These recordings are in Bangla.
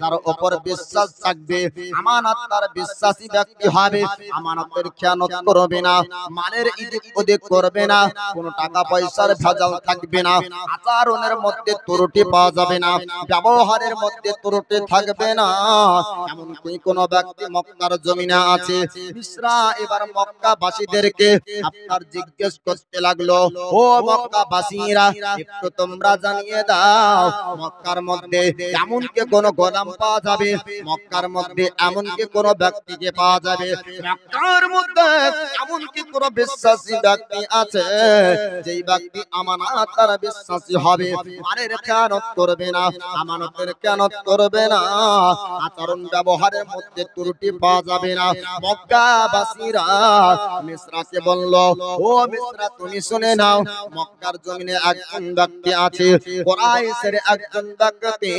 যার উপর বিশ্বাস থাকবে, আমানতদার বিশ্বাসী ব্যক্তি হবে, আমানতের খেয়ানত করবে না, মালের এদিক ওদিক করবে না, কোনো টাকা পয়সার ভেজাল থাকবে না, আচরণের মধ্যে ত্রুটি পাওয়া যাবে না, ব্যবহারের মধ্যে ত্রুটি থাকবে না। এমনকি কোন ব্যক্তি মক্কার জমিনে আছে, মিসরা এবার মক্কাবাসীদেরকে আপনার জিজ্ঞেস করতে লাগলো, ও মক্কাবাসীরা, একটু তোমরা জানিয়ে দাও, মক্কার মধ্যে এমন কি কোন গোলাম পাওয়া যাবে, মক্কার মধ্যে এমন কি কোন ব্যক্তিকে পাওয়া যাবে, মক্কার মধ্যে এমন কি কোন বিশ্বাসী ব্যক্তি আছে, যেই ব্যক্তি আমানতদার বিশ্বাসী হবে, মানের খেয়ানত করবে না, আমানতের খেয়ানত করবে না, আচরণ ব্যবহারের মধ্যে ত্রুটি পাওয়া যাবে না। মক্কাবাসীরা মিসরাকে বলল, ও মিসরা, তুমি শুনে নাও, মক্কার জমিনে একজন ব্যক্তি আছে, কুরাইশের একজন ব্যক্তি,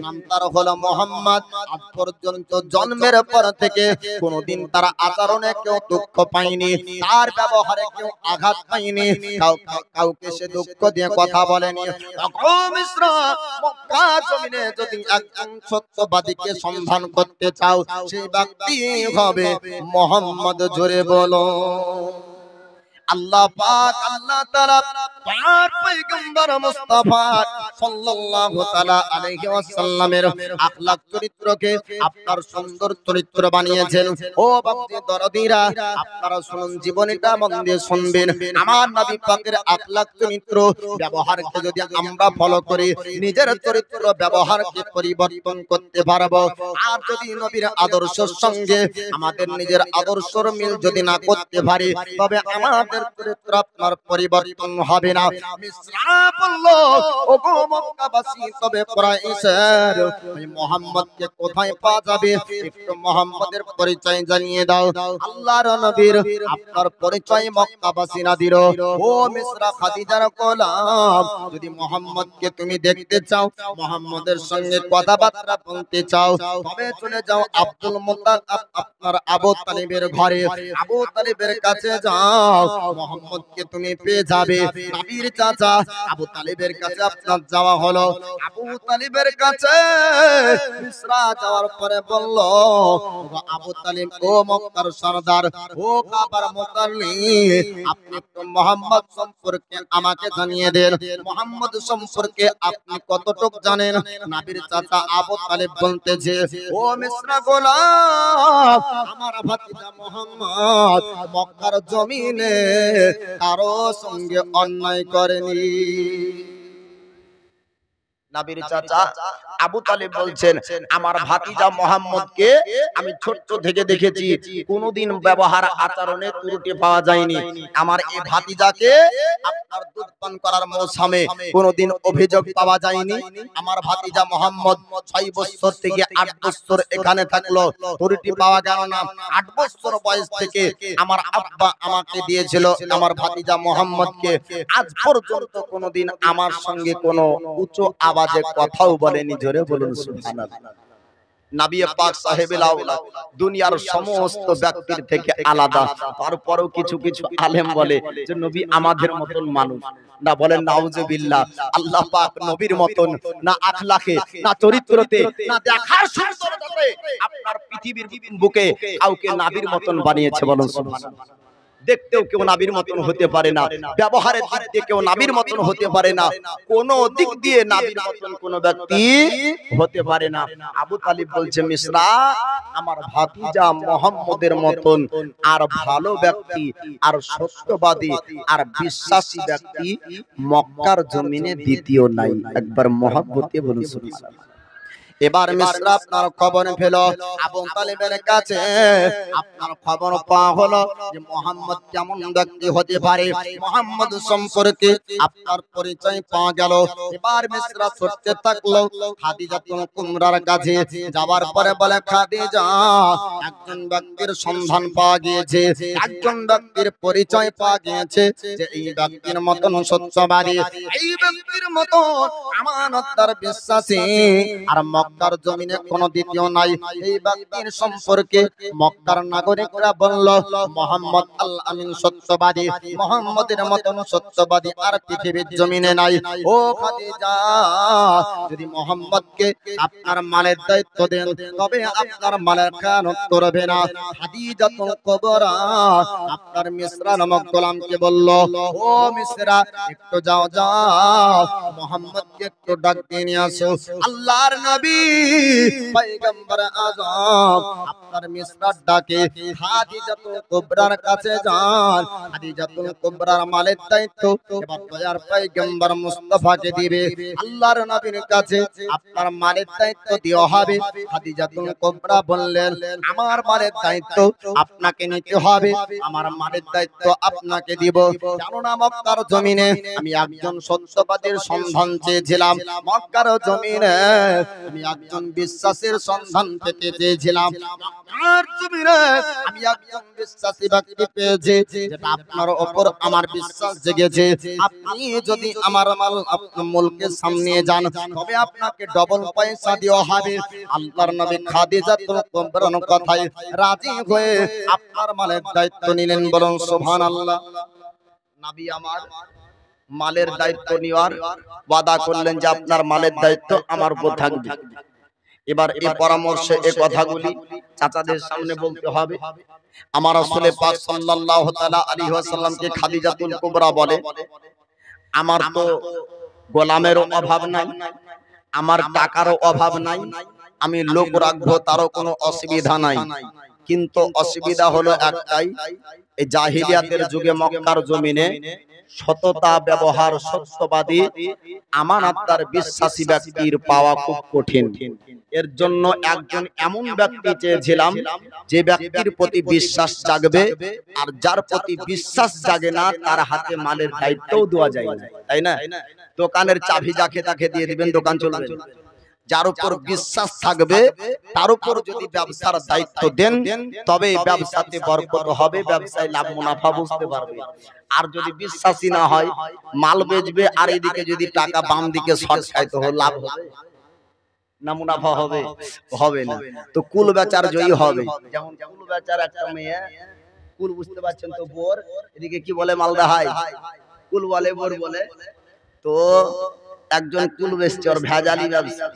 নাম তার হলো মুহাম্মদ। আজ পর্যন্ত জন্মের পর থেকে কোনদিন তার আচরণে কেউ দুঃখ পায়নি, তার ব্যবহারে কেউ আঘাত পায়নি, কাউকে সে দুঃখ দিয়ে কথা বলেনি। ও মিসরা, মক্কা জমিনে যদি একজন সত্যবাদীকে সন্ধান করতে চাও, সেই ব্যক্তি হবে মুহাম্মদ। জোরে বলো আল্লাহ পাক, আল্লাহ তাআলা পাক পয়গম্বর মুস্তাফা সাল্লাল্লাহু তাআলা আলাইহি ওয়াসাল্লামের আখলাক চরিত্রকে আপনার সুন্দর চরিত্র বানিয়েছেন। ও ভক্তি দরদিরা, আপনারা শুনুন, জীবনীটা মন দিয়ে শুনবেন। আমার নবী পাকের আখলাক চরিত্র ব্যবহারকে যদি আমরা ফলো করি, নিজের চরিত্র ব্যবহারকে পরিবর্তন করতে পারবো। আর যদি নবীর আদর্শের সঙ্গে আমাদের নিজের আদর্শের মিল যদি না করতে পারি, তবে আমাদের চরিত্র আপনার পরিবর্তন হবে না। মিসরা বলল, ওগো মক্কাবাসী, তবে কুরাইশের এই মুহাম্মদকে কোথায় পাওয়া যাবে, একটু মুহাম্মদের পরিচয় জানিয়ে দাও। আল্লাহর নবীর আপনার পরিচয় মক্কাবাসী না দিল। ও মিসরা, খাদিজার গোলাম, যদি মুহাম্মদকে তুমি দেখতে চাও, মুহাম্মদের সঙ্গে কথাবার্তা বলতে চাও, তবে চলে যাও আব্দুল মুত্তালিব, আপনার আবু তালিবের ঘরে, আবু তালিবের কাছে যাও, মুহাম্মদকে তুমি পেয়ে যাবে। নবীর চাচা আবু তালিবের কাছে আপনার যাওয়া হলো। আবু তালিবের কাছে মিসরা যাওয়ার পরে বলল, আবু তালিব, ও মক্কার সরদার, ও কাবার মুতাল্লিব, আপনি তো মুহাম্মদ সম্পর্কে আমাকে জানিয়ে দেন, মুহাম্মদ সম্পর্কে আপনি কতটুকু জানেন? নবীর চাচা আবু তালিব বলতেছে, ও মিসরা গোলাম, আমার ভাতিজা মুহাম্মদ মক্কার জমিনে কারো সঙ্গে অন্যায় করেনি। নবীর চাচা আবু তালিব বলছেন, আমার ভাতিজা মুহাম্মদকে আমি ছোট থেকে দেখেছি, কোনদিন ব্যবহার আচরণে ত্রুটি পাওয়া যায়নি। আমার এই ভাতিজাকে আপনার দুধ পান করার মৌসুমে কোনদিন অভিযোগ পাওয়া যায়নি। আমার ভাতিজা মুহাম্মদ 6 বছর থেকে 8 বছর এখানে থাকলো, ত্রুটি পাওয়া গেল না। 8 বছর বয়স থেকে আমার আব্বা আমাকে দিয়েছিল আমার ভাতিজা মুহাম্মদকে, আজ পর্যন্ত কোনদিন আমার সঙ্গে কোনো উচ্চ আওয়াজে কথাও বলেনি। জোরে বলুন সুবহানাল্লাহ। নবী পাক সাহেবুল আওলাদ দুনিয়ার সমস্ত ব্যক্তির থেকে আলাদা, তারপরেও কিছু কিছু আলেম বলে যে নবী আমাদের মতন মানুষ না, বলেন নাউজুবিল্লাহ। আল্লাহ পাক নবীর মতন না আখলাকে, না চরিত্রতে, না দেখার সুন্দরতাতে আপনার পৃথিবীর বুকে কাউকে নবীর মতন বানিয়েছে। বলুন সুবহানাল্লাহ। দেখতেও কেউ নবীর মতন হতে পারে না, ব্যবহারের দিক দিয়ে কেউ নবীর মতন হতে পারে না, কোন দিক দিয়ে নবীর মতন কোন ব্যক্তি হতে পারে না। আবু তালিব বলছে, মিসরা, আমার ভাতিজা মুহাম্মদের মতন আর ভালো ব্যক্তি, আর সত্যবাদী, আর বিশ্বাসী ব্যক্তি মক্কার জমিনে দ্বিতীয় নাই। একবার মহব্বতে বলুন সুবহানাল্লাহ। এবার মিসরা আপনার খবর পেল, আবু তালিবের কাছে আপনার খবর পাওয়া হলো যে মুহাম্মদ কেমন ব্যক্তি হতে পারে, মুহাম্মদ সম্পর্কে আপনার পরিচয় পাওয়া গেল। এবার মিসরা ছুটতে থাকলো খাদিজা কুমরার কাছে। যাওয়ার পরে বলে, খাদিজা, একজন ব্যক্তির সন্ধান পাওয়া গিয়েছে, একজন ব্যক্তির পরিচয় পাওয়া গিয়েছে, যে এই ব্যক্তির মতন সত্যবাদী, এই ব্যক্তির মতন আমানতদার বিশ্বাসী, আর মক্কার জমিনে কোনো দ্বিতীয় নাই। এই ব্যক্তির সম্পর্কে মক্কার নাগরিকরা বলল, মুহাম্মদ আল আমিন সত্যবাদী, মুহাম্মদের মতন সত্যবাদী আর পৃথিবীর জমিনে নাই। ও খাদিজা, যদি মুহাম্মদকে আপনার মালের দায়িত্ব দেন তবে আপনার মালের খেয়ানত করবে না। খাদিজাতুল কুবরা আপনার মিসরা নামক গোলামকে বলল, ও মিসরা, একটু যাও যাও, মুহাম্মদকে একটু ডাক দিয়ে নিয়ে আসো। আল্লাহর নবী পয়গম্বর আযম আপনার মিসরার ডাকে খাদিজাতুল কুবরার কাছে যান। খাদিজাতুল কুবরার মালের দায়িত্ব এবার দয়ার পয়গম্বর মুস্তাফাকে দিবে। আল্লাহর নবীর কাছে আপনার মালের দায়িত্ব দেওয়া হবে। খাদিজাতুল কুবরা বললেন, আমার মালের দায়িত্ব আপনাকে নিতে হবে, আমার মালের দায়িত্ব আপনাকে দিব। কেননা মক্কার জমিনে আমি একজন সত্যবাদীর সন্ধান চেয়েছিলাম, মক্কার জমিনে আমি একজন বিশ্বাসের সন্ধান পেতে চেয়েছিলাম, মক্কার জমিনে আমি একজন বিশ্বাসী ব্যক্তি পেয়েছি, যেটা আপনার উপর আমার বিশ্বাস জেগেছে। আপনি যদি আমার মাল আপনার মুলকের সামনে যান তবে আপনাকে ডবল পয়সা দেওয়া হবে। আল্লাহর নবী খাদিজাতুল কুবরার কথায় রাজি হয়ে আপনার মালের দায়িত্ব নিলেন। বলুন সুবহানাল্লাহ। নবী আমার মালের দায়িত্ব নেওয়ার ওয়াদা করলেন যে আপনার মালের দায়িত্ব আমার উপর থাকবে। এবার এই পরামর্শে এই কথাগুলি চাচাদের সামনে বলতে হবে। আমার রাসূল পাক সাল্লাল্লাহু তাআলা আলাইহি ওয়াসাল্লামকে খাদিজাতুল কুবরা বলে, আমার তো গোলামেরও অভাব নাই, আমার টাকারও অভাব নাই, আমি লোক রাখবো তারও কোনো অসুবিধা নাই, কিন্তু অসুবিধা হলো একটাই, এই জাহিলিয়াতের যুগে মক্কার জমিনে সততা ব্যবহার সত্যবাদী আমানতদার বিশ্বাসী ব্যক্তির পাওয়া খুব কঠিন। এর জন্য একজন এমন ব্যক্তি চেয়েছিলাম যে ব্যক্তির প্রতি বিশ্বাস জাগবে, আর যার প্রতি বিশ্বাস জাগে না তার হাতে মালের দায়িত্বও দেওয়া যায় না, তাই না? দোকানের চাবি যাকে তাকে দিয়ে দিবেন, দোকান চলবে। যার উপর বিশ্বাস থাকবে তার উপর যদি ব্যবসার দায়িত্ব দেন তবে ব্যবসাতে বরকত হবে, ব্যবসায় লাভ মুনাফা বুঝতে পারবে। আর যদি বিশ্বাসী না হয়, মাল বেচবে আর এদিকে যদি টাকা বাম দিকে শর্ট খায় তো লাভ হবে না, মুনাফা হবে? হবে না। তো কুল বেচার জয়ী হবে। যেমন কুল বেচার একটা মেয়ে, কুল বুঝতে পারছেন তো, বোর, এদিকে কি বলে মালদা হাই, কুল বলে, বোর বলে। তো একজন কুল বেচছে, ওর ভেজালি ব্যবসা,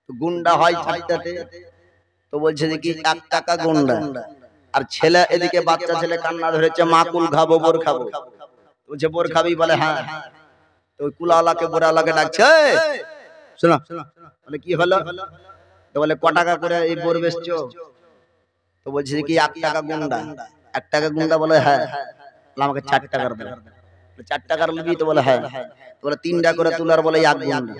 গুন্ডা হয় চারটাতে, তো বলছে যে কি 1 টাকা গুন্ডা, আর ছেলে এদিকে বাচ্চা ছেলে কান্না ধরেছে, মা কুল খাবো, বোর খাবো, বলছে বোর খাবি, বলে হ্যাঁ। তো ওই কুলাওয়ালাকে বোরাওয়ালাকে ডাকছে, শোনো, বলে কি হলো? তো বলে ক টাকা করে এই বোর বেচছো? তো বলছে যে কি 1 টাকা গুন্ডা। 1 টাকা গুন্ডা, বলে হ্যাঁ। আমাকে 4 টাকার দাও। 4 টাকার নিবি? তো বলে হ্যাঁ। তো বলে 3টা করে তুলার, বলে 1 গুন্ডা,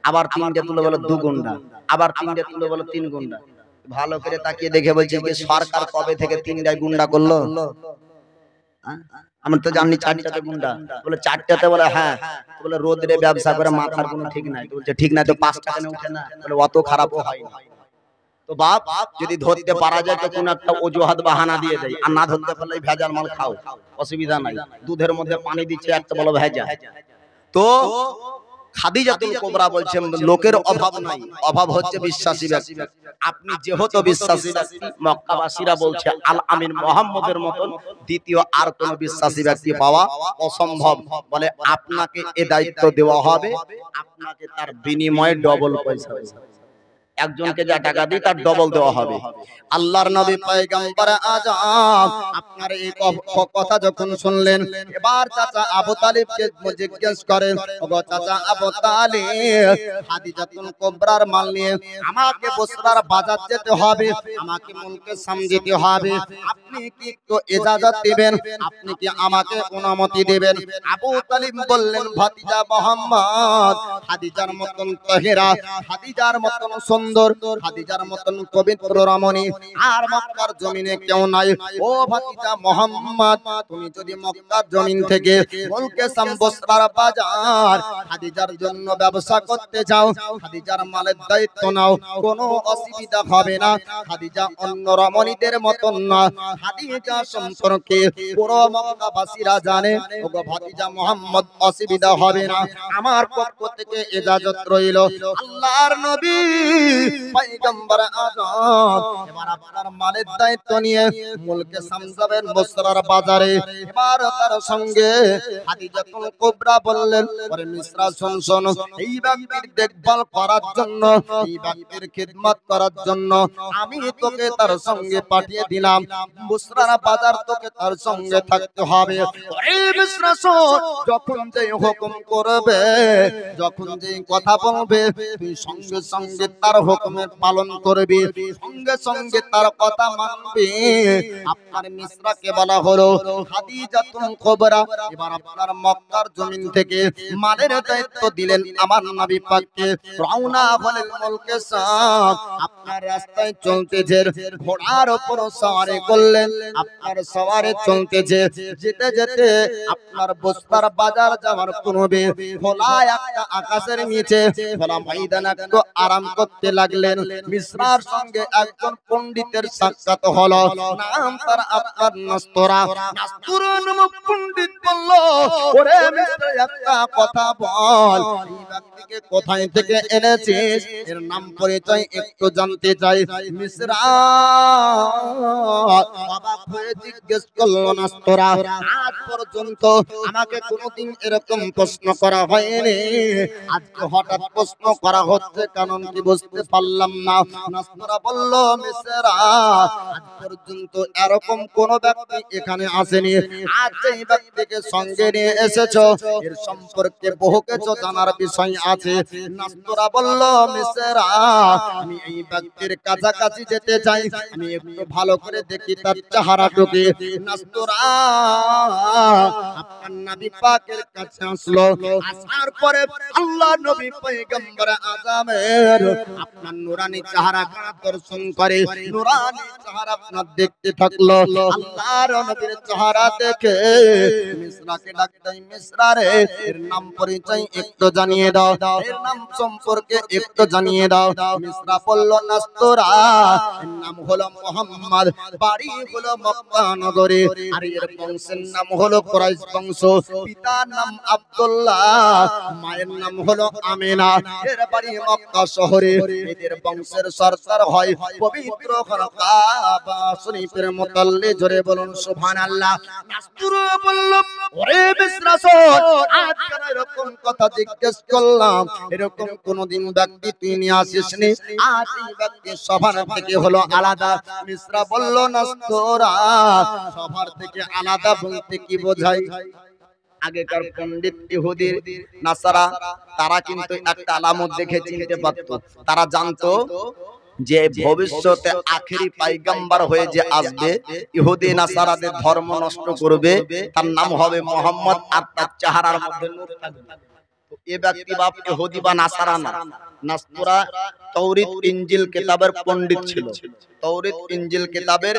আবার 3টে তুলে বলে 2 গুন্ডা, আবার 3টে তুলে বলে 3 গুন্ডা। ভালো করে তাকিয়ে দেখে বলছে কি সরকার কবে থেকে 3টায় গুন্ডা করলো? আমরা তো জানি 4টাতে গুন্ডা। বলে 4টাতে? বলে হ্যাঁ। বলে রোদরে ব্যবসা করে মাথার কোনো ঠিক নাই। বলছে ঠিক নাই তো 5 টাকা নিয়ে উঠে না? বলে অত খারাপও হয় না। তো বাপ যদি ধরতে পারা যায় তো কোন একটা অজুহাত বাহানা দিয়ে দেয়, আর না ধরতে পারলে ভেজাল মাল খাও, অসুবিধা নাই। দুধের মধ্যে পানি দিচ্ছে একটা, বলো ভেজাল। তো খাদিজাতুল কুবরা বলছেন লোকের অভাব নাই, অভাব হচ্ছে বিশ্বাসী ব্যক্তি। আপনি যেহেতু বিশ্বাসী ব্যক্তি, মক্কাবাসীরা বলছে আল আমিন মুহাম্মদের মতন দ্বিতীয় আর কোন বিশ্বাসী ব্যক্তি পাওয়া অসম্ভব, বলে আপনাকে এ দায়িত্ব দেওয়া হবে, আপনাকে তার বিনিময়ে ডবল পয়সা দেওয়া হবে। একজনকে যা টাকা দিই তার ডবল দেওয়া হবে। আল্লাহর নবী পয়গম্বর আযম আপনার এই কথা যখন শুনলেন, এবার চাচা আবু তালিবকে জিজ্ঞেস করেন, ওগো চাচা আবু তালিব, খাদিজাতুল কুবরার মাল নিয়ে আমাকে বসরার বাজার যেতে হবে, আমাকে মুলকে সামজিতে হবে, আপনি কি একটু ইজাজত দিবেন? আপনি কি আমাকে অনুমতি দিবেন? আবু তালিব বললেন, ভাতিজা মুহাম্মদ খাদিজার মতন তাহেরা, খাদিজার মতন সুন্দর সুন্দর, খাদিজার মতন পবিত্র রমণী আর মক্কার জমিনে কেউ নাই। ও ভাতিজা মুহাম্মদ, তুমি যদি মক্কার জমিন থেকে মুলকে শাম বসরার বাজার খাদিজার জন্য ব্যবসা করতে যাও, খাদিজার মালের দায়িত্ব নাও, কোনো অসুবিধা হবে না। খাদিজা অন্য রমণীদের মতন না, খাদিজা সম্পর্কে পুরো মক্কাবাসীরা জানে। ওগো ভাতিজা মুহাম্মদ, অসুবিধা হবে না, আমার পক্ষ থেকে ইজাজত রইল। আল্লাহর নবী পয়গম্বর আযম এবার আপনার মালের দায়িত্ব নিয়ে মুলকে শাম যাবেন বসরার বাজারে। এবার তার সঙ্গে খাদিজাতুল কুবরা বললেন, ওরে মিসরা শোন শোন, এই ব্যক্তির দেখভাল করার জন্য, এই ব্যক্তির খিদমত করার জন্য আমি তোকে তার সঙ্গে পাঠিয়ে দিলাম। বসরার বাজার তোকে তার সঙ্গে থাকতে হবে। ওরে মিসরা শোন, যখন যে হুকুম করবে, যখন যে কথা বলবে, তুই সঙ্গে সঙ্গে তার হুকুমের পালন করবি, সঙ্গে সঙ্গে তার কথা মানবি। আপনার মিসরাকে বলা হলো খাদিজাতুল কুবরা। এবার আপনার মক্কার জমিন থেকে মালের দায়িত্ব দিলেন আমার নবী পাককে। রওনা হলেন মুলকে শাম। আপনার রাস্তায় চলতেছে, ঘোড়ার উপর সওয়ারি করলেন। আপনার সওয়ারি চলতেছে, যেতে যেতে আপনার বসরার বাজার যাওয়ার পূর্বে খোলা একটা আকাশের নিচে খোলা ময়দানে একটু আরাম করতে লাগলেন। মিসরার সঙ্গে একজন পণ্ডিতের সাক্ষাৎ হলো, নাম তার আপনার নাস্তরা। নাস্তরা নামক পণ্ডিত বলল, ওরে মিসরা, একটা কথা বল, এই ব্যক্তিকে কোথায় থেকে এনেছিস, এর নাম পরিচয় একটু জানতে চাই। মিসরা অবাক হয়ে জিজ্ঞেস করলো, নাস্তরা, আজ পর্যন্ত আমাকে কোনোদিন এরকম প্রশ্ন করা হয়নি, আজকে হঠাৎ প্রশ্ন করা হচ্ছে, কারণ কি বুঝতে পারলাম না। নাস্তরা বলল, মিসরা, আজ পর্যন্ত এরকম কোন ব্যক্তি এখানে আসেনি, আজ এই ব্যক্তিকে সঙ্গে নিয়ে এসেছো, এর সম্পর্কে বহু কিছু জানার বিষয় আছে। নাস্তরা বলল, মিসরা, আমি এই ব্যক্তির কাছাকাছি যেতে চাই, আমি একটু ভালো করে দেখি তার চেহারাটাকে। নাস্তরা আপনার নবী পাকের কাছে আসলো। আসার পরে আল্লাহ নবী পয়গম্বর আযমের আপনার নূরানি চেহারা দর্শন করে, নূরানি চেহারা আপনার দেখতে থাকলো। আল্লাহর নবীর চেহারা দেখে মিসরাকে ডাক দেয়, মিসরা রে, এর নাম পরিচয় একটু জানিয়ে দাও, এর নাম সম্পর্কে একটু জানিয়ে দাও। মিসরা বলল, নাস্তরা, এর নাম হলো মুহাম্মদ, বাড়ি হলো মক্কা নগরে, আর এর বংশের নাম হলো কুরাইশ বংশ, পিতার নাম আব্দুল্লাহ, মায়ের নাম হলো আমিনা, এর বাড়ি মক্কা শহরে। এদের বংশের সরদার হয় পবিত্র কাবা শরীফের মুতাল্লি। জোরে বলুন সুবহানাল্লাহ। নাস্তরা বলল, ওরে মিসরা শোন, আজ কেন এরকম কথা জিজ্ঞেস করলাম, এরকম কোনদিন ব্যক্তি তুই নিয়ে আসিসনি, আজ এই ব্যক্তি সবার থেকে হলো আলাদা। মিসরা বলল, নাস্তরা, সবার থেকে আলাদা বলতে কি বোঝায়? আগেকার পণ্ডিত ইহুদির নাসারা তারা কিন্তু একটা আলামত দেখে চিনতে পারত। তারা জানতো যে ভবিষ্যতে আখেরি পয়গম্বর হয়ে যে আসবে, ইহুদি নাসারাদের ধর্ম নষ্ট করবে, তার নাম হবে মুহাম্মদ, আর তার চেহারার মধ্যে নূর থাকবে। এ ব্যক্তি বাপ ইহুদি বা নাসারা না। নাস্তরা তাওরাত ইনজিল কিতাবের পণ্ডিত ছিল, তাওরাত ইনজিল কিতাবের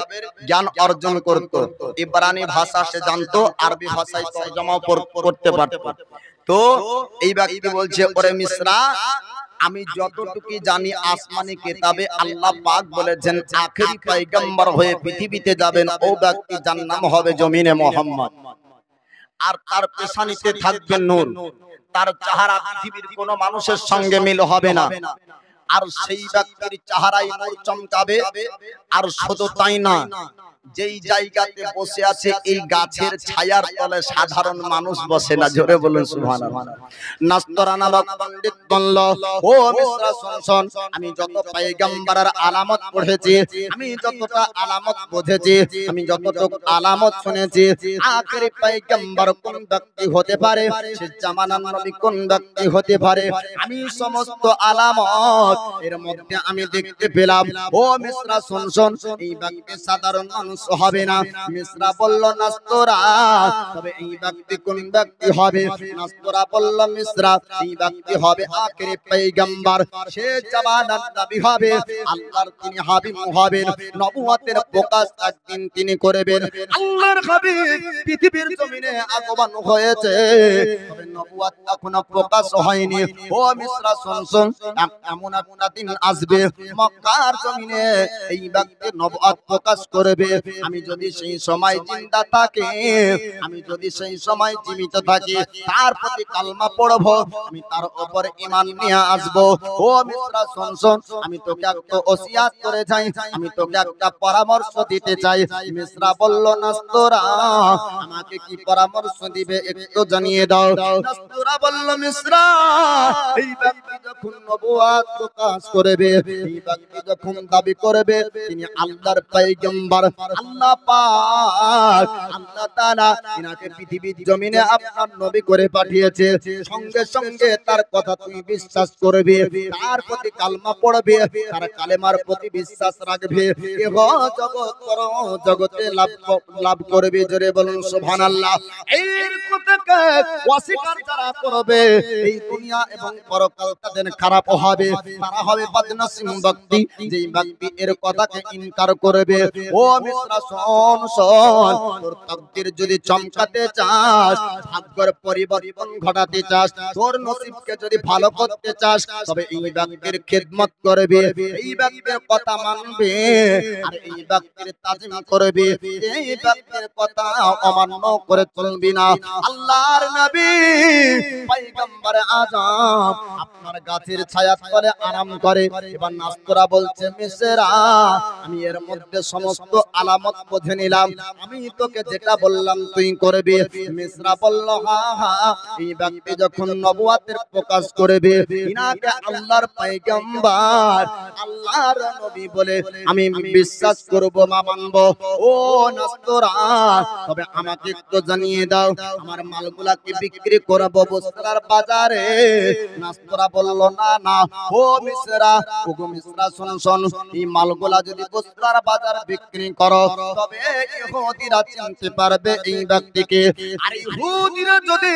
জ্ঞান অর্জন করত, ইব্রানি ভাষা সে জানতো, আরবি ভাষায় তরজমা করতে পারত। তো এই ব্যক্তি বলছে, ওরে মিসরা, আমি যতটুকু জানি আসমানি কিতাবে আল্লাহ পাক বলেছেন আখেরি পয়গম্বর হয়ে পৃথিবীতে যাবেন ও ব্যক্তি, যার নাম হবে জমিনে মুহাম্মদ, আর তার পেশানিতে থাকবে নূর, তার চেহারা পৃথিবীর কোন মানুষের সঙ্গে মিল হবে না, আর সেই ব্যক্তির চেহারায় নূর চমকাবে। আর শুধু তাই না, যেই জায়গাতে বসে আছে এই গাছের ছায়ার তলে সাধারণ মানুষ বসে না। জোরে বলুন সুবহানাল্লাহ। নাস্তরা নামক পণ্ডিত বলল, ও মিসরা শোন, আমি যত পয়গম্বরের আলামত পড়েছি, আমি যতটা আলামত বুঝেছি, আমি যতটুকু আলামত শুনেছি, আখেরি পয়গম্বর কোন ব্যক্তি হতে পারে, সে জামানার নবী কোন ব্যক্তি হতে পারে, আমি সমস্ত আলামত এর মধ্যে আমি দেখতে পেলাম। ও মিসরা শোন, এই ব্যক্তি সাধারণ মানুষ অংশ হবে না। মিসরা বলল নাস্তরা, তবে এই ব্যক্তি কোন ব্যক্তি হবে? নাস্তরা বলল মিসরা, এই ব্যক্তি হবে আখিরি পয়গম্বর, শেষ জামানার নবী হবে, আল্লাহর তিনি হাবিব হবেন, নবুয়তের প্রকাশ একদিন তিনি করবেন। আল্লাহর হাবিব পৃথিবীর জমিনে আগমন হয়েছে, তবে নবুয়ত এখনো প্রকাশ হয়নি। ও মিসরা শুন, এমন একটা দিন আসবে মক্কার জমিনে এই ব্যক্তি নবুয়ত প্রকাশ করবে। আমি যদি সেই সময় জিন্দা থাকি, আমি যদি সেই সময় জীবিত থাকি, তার প্রতি কালমা পড়ব, আমি তার উপর ঈমান নিয়ে আসব। ও মিসরা শুন, আমি তোকে একটা ওসিয়াত করে যাই, আমি তোকে একটা পরামর্শ দিতে চাই। মিসরা বলল নাস্তরা, আমাকে কি পরামর্শ দিবে একটু জানিয়ে দাও। নাস্তরা বলল মিসরা, এই ব্যক্তি যখন নবুয়ত প্রকাশ করবে, এই ব্যক্তি যখন দাবি করবে তিনি আল্লাহর পয়গম্বর, আল্লাহ পাক আল্লাহ তাআলা ইনাকে পৃথিবীর জমিনে আপনার নবী করে পাঠিয়েছে, সঙ্গে সঙ্গে তার কথা তুমি বিশ্বাস করবে, তার প্রতি কালমা পড়বে, তার কালেমার প্রতি বিশ্বাস রাখবে, এহ জগৎ পর জগতে লাভ করবে। জোরে বলুন সুবহানাল্লাহ। এই কথাকে অস্বীকার যারা করবে, এই দুনিয়া এবং পরকাল তাদের খারাপ হবে, তারা হবে বদনসিব ব্যক্তি, যেই ব্যক্তি এর কথাকে ইনকার করবে। ও মিসরা শোন, তোর তাকদীর যদি চমকাতে চাস, ভাগ্যের পরিবর্তন ঘটাতে চাস, তোর নসিবকে যদি ভালো করতে চাস, তবে এই ব্যক্তির খিদমত করবে, এই ব্যক্তির কথা মানবে, আর এই ব্যক্তির তাজিম করবে, এই ব্যক্তির কথা অমান্য করে চলবি না। আল্লাহর নবী পয়গম্বর আযম আপনার গাছের ছায়ার তলে আরাম করে। এবার নাস্তরা বলছে মিসরা, আমি এর মধ্যে সমস্ত আলামত বুঝে নিলাম, আমি তোকে যেটা বললাম তুই করবি। মিসরা বলল হ্যাঁ হ্যাঁ, এই ব্যক্তি যখন নবুয়তের প্রকাশ করবে, ইনাকে আল্লাহর পয়গম্বর, আল্লাহর নবী বলে আমি বিশ্বাস করব, মানব। ও নাস্তরা, তবে আমাকে একটু জানিয়ে দাও, আমার মালগুলাকে বিক্রি করব বস্ত্রার বাজারে। নাস্তরা বলল না না, ও মিসরা, ও মিসরা শুন, এই মালগুলা যদি বস্ত্রার বাজার বিক্রি করো, তবে ইহুদিরা চিনতে পারবে এই ব্যক্তিকে, আর ইহুদিরা যদি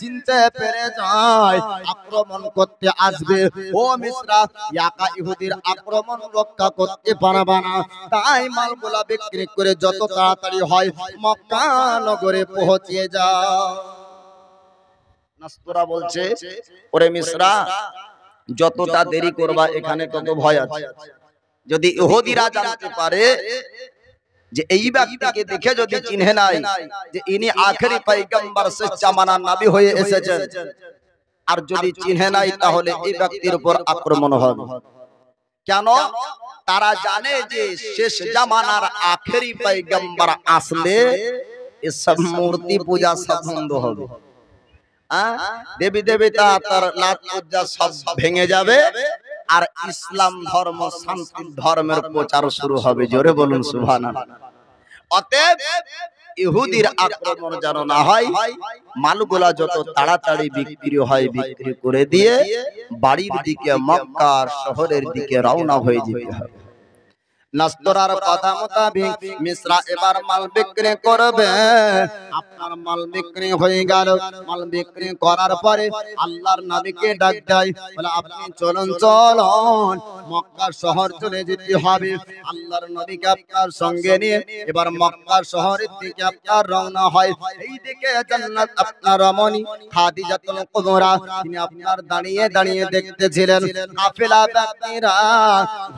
চিনতে পেরে যায় আক্রমণ করতে আসবে। ও মিসরা, একা ইহুদির আক্রমণ রক্ষা করতে পারবে না, তাই মালগুলা বিক্রি করে যত তাড়াতাড়ি হয় মক্কা নগরে পৌঁছে যাও। নাস্তরা বলছে, ওরে মিসরা, যতটা দেরি করবা এখানে তত ভয় আছে। যদি ইহুদিরা জানতে পারে যে এই ব্যক্তিকে দেখে যদি চিনে নাই যে ইনি আখেরি পয়গম্বর শেষ জামানার নবী হয়ে এসেছেন, আর যদি চিনে নাই তাহলে এই ব্যক্তির উপর আক্রমণ হবে। কেন? তারা জানে যে শেষ জামানার আখেরি পয়গম্বর আসলে এসব মূর্তি পূজা সব বন্ধ হবে, দেবী দেবতা তার লাত পূজা সব ভেঙে যাবে, আর ইসলাম ধর্ম শান্তি ধর্মের প্রচার শুরু হবে। জোরে বলুন সুবহানাল্লাহ। অতএব ইহুদির আক্রমণ যেন না হয়, মালগুলা যত তাড়াতাড়ি বিক্রি হয় বিক্রি করে দিয়ে বাড়ির দিকে মক্কা শহরের দিকে রওনা হয়ে যেতে হবে। নাস্তরার কথা মোতাবেক মিসরা এবার মাল বিক্রি করবে। আপনার মাল বিক্রি হয়ে গেল, মাল বিক্রি করার পরে আল্লাহর নবীকে ডাক দেয়, বলে আপনি চলুন চলুন মক্কা শহর চলে যেতে হবে। আল্লাহর নবীকে আপনার সঙ্গে নিয়ে এবার মক্কা শহরের দিকে আপনার রওনা হয়। এই দিকে জান্নাত আপনার রমণী খাদিজাতুল কুবরা, তিনি আপনার দাঁড়িয়ে দাঁড়িয়ে দেখতেছিলেন কাফেলা ব্যক্তিরা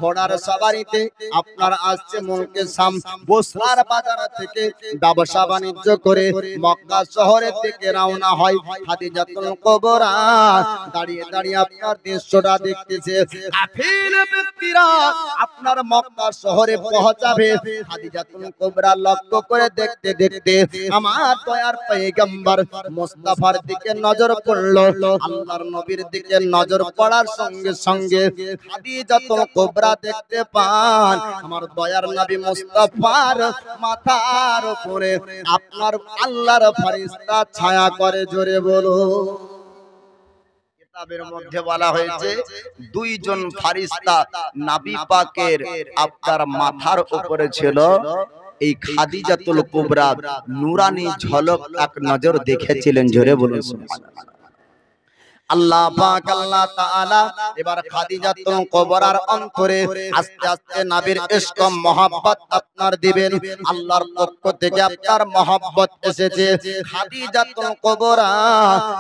ঘোড়ার সওয়ারিতে আপনার আসছে মুলকে শাম বসরার বাজার থেকে ব্যবসা বাণিজ্য করে মক্কা শহরের দিকে রওনা হয়। খাদিজাতুল কুবরা দাঁড়িয়ে দাঁড়িয়ে আপনার দৃশ্যটা দেখতেছে। কাফেলা ব্যক্তিরা আপনার মক্কা শহরে পৌঁছাবে। খাদিজাতুল কুবরা লক্ষ্য করে দেখতে দেখতে আমার দয়ার পয়গম্বর মুস্তাফার দিকে নজর পড়ল। আল্লাহর নবীর দিকে নজর পড়ার সঙ্গে সঙ্গে খাদিজাতুল কুবরা দেখতে পান আমার দয়ার নবী মুস্তাফার মাথার উপরে আপনার আল্লাহর ফেরেশতা ছায়া করে। জোরে বলো। কিতাবের মধ্যে বলা হয়েছে দুইজন ফেরেশতা নবী পাকের আপনার মাথার উপরে ছিল, এই খাদিজাতুল কুবরা নূরানি ঝলক এক নজর দেখেছিলেন। জোরে বলুন সুবহানাল্লাহ। আল্লাহ পাক আল্লাহ তাআলা এবার খাদিজাতুল কুবরার অন্তরে আস্তে আস্তে নবীর ইশক মহব্বত আপনার দিবেন। আল্লাহর পক্ষ থেকে আপনার মহব্বত এসেছে। খাদিজাতুল কুবরা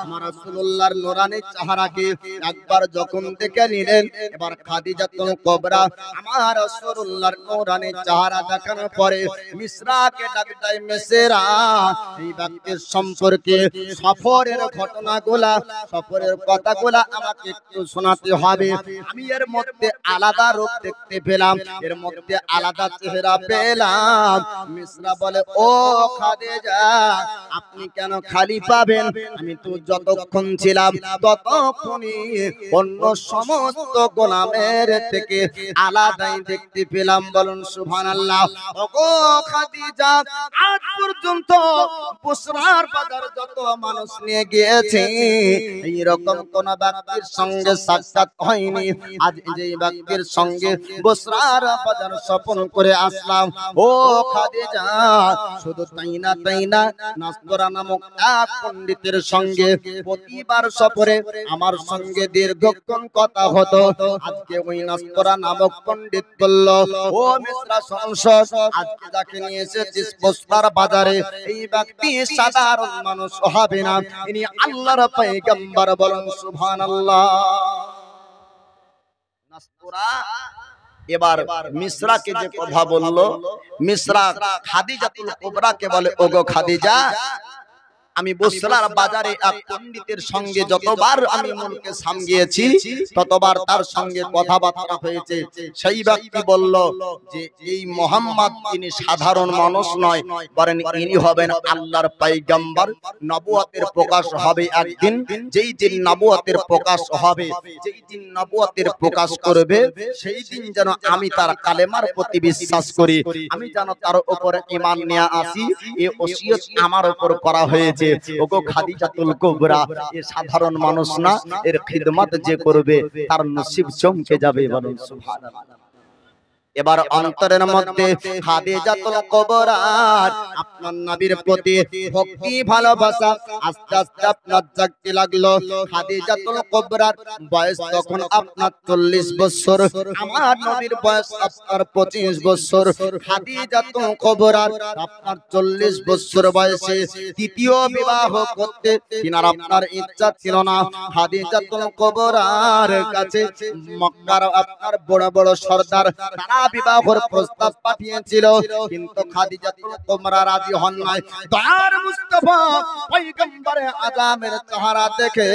আমার রাসূলুল্লাহর নূরানি চেহারাকে একবার যখন দেখে নিলেন, এবার খাদিজাতুল কুবরা আমার রাসূলুল্লাহর নূরানি চেহারা দেখানোর পরে মিসরাকে ডাক দেয়, মিসরা এই ব্যক্তির সম্পর্কে সফরের ঘটনাগুলা, সফরের কথাগুলা আমাকে একটু শোনাতে হবে। আমি এর মধ্যে আলাদা রূপ দেখতে পেলাম, এর মধ্যে আলাদা চেহারা পেলাম। মিসরা বলে, ও খাদিজা আপনি কেন খালি পাবেন? আমি তো যতক্ষণ ছিলাম ততক্ষণই অন্য সমস্ত গোলামের থেকে আলাদাই দেখতে পেলাম। বলুন সুবহানাল্লাহ। ও খাদিজা আজ পর্যন্ত বুসরার বাজার যত মানুষ নিয়ে গিয়েছে এইরকম কোন ব্যক্তির সঙ্গে সাক্ষাৎ হয়নি। আজ যে ব্যক্তির সঙ্গে বুসরার বাজার সফর করে আসলাম, ও খাদিজা শুধু তাই না নাস্তরা নামক এক পণ্ডিতের সঙ্গে প্রতিবার সফরে আমার সঙ্গে দীর্ঘক্ষণ কথা হতো। আজকে ওই নাস্তরা নামক পণ্ডিত বলল, ও মিসরা সংসদ আজকে যাকে নিয়ে এসেছিস বুসরার বাজারে এই ব্যক্তি সাধারণ মানুষ হবে না, ইনি আল্লাহর পয়গম্বর। বলুন সুবহানাল্লাহ। নাস্তরা এবার মিসরাকে যে কথা বলল, মিসরা খাদিজাতুল কুবরাকে বলে, ওগো খাদিজা আমি বুসরার বাজারে এক পণ্ডিতের সঙ্গে যতবার আমি মনকে সামগিয়েছি ততবার তার সঙ্গে কথাবার্তা হয়েছে। সেই ব্যক্তি বলল যে এই মুহাম্মদ ইনি সাধারণ মানুষ নয়, বরং ইনি হবেন আল্লাহর পয়গম্বর। নবুয়তের প্রকাশ হবে একদিন, যেই দিন নবুয়তের প্রকাশ হবে, যেই দিন নবুয়তের প্রকাশ করবে সেই দিন যেন আমি তার কালেমার প্রতি বিশ্বাস করি, আমি যেন তার উপর ঈমান নিয়ে আসি, এই ওসিয়ত আমার উপর করা হয়েছে। ওগো খাদিজাতুল কুবরা এ সাধারণ মানুষ না, এর খিদমত যে করবে তার নসিব চমকে যাবে। বলুন সুবহানাল্লাহ। এবার অন্তরের মধ্যে খাদিজাতুল কুবরার আপনার নবীর প্রতি ভক্তি ভালোবাসা আস্তে আস্তে আপনার জাগতে লাগলো। খাদিজাতুল কুবরার বয়স তখন আপনার 40 বছর, আমার নবীর বয়স আপনার 25 বছর। খাদিজাতুল কুবরার আপনার 40 বছর বয়সে দ্বিতীয় বিবাহ করতে তিনার আপনার ইচ্ছা ছিল না। খাদিজাতুল কুবরার কাছে মক্কার আপনার বড় বড় সর্দার তারা বিবাহের প্রস্তাব পাঠিয়েছিল, কিন্তু খাদিজাতুল কুবরা রাজি হন নাই। দয়ার মুস্তাফা পয়গম্বরে আজমের চেহারা দেখে,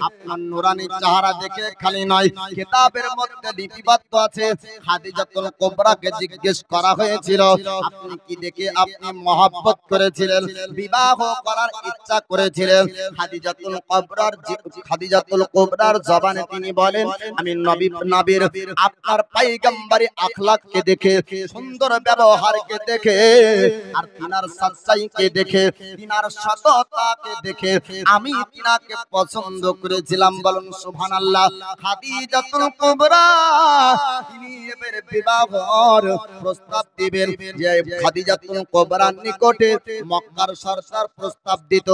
আপনার নূরানি চেহারা দেখে খালি নয়, কিতাবের মধ্যে লিপিবদ্ধ আছে খাদিজাতুল কুবরাকে জিজ্ঞেস করা হয়েছিল আপনি কি দেখে আপনি মহব্বত করেছিলেন, বিবাহ করার ইচ্ছা করেছিলেন? খাদিজাতুল কুবরার জবানে তিনি বলেন, আমি নবীর আপনার পয়গম্বরি আখলাককে দেখে, সুন্দর ব্যবহারকে দেখে, আর তিনার সচ্চাইকে দেখে, তিনার সততাকে দেখে আমি তিনাকে পছন্দ করেছিলাম। বলুন সুবহানাল্লাহ। খাদিজাতুল কুবরা তিনি এবারে বিবাহর প্রস্তাব দিবেন, যে খাদিজাতুল কুবরার নিকটে মক্কার সরদার প্রস্তাব দিত।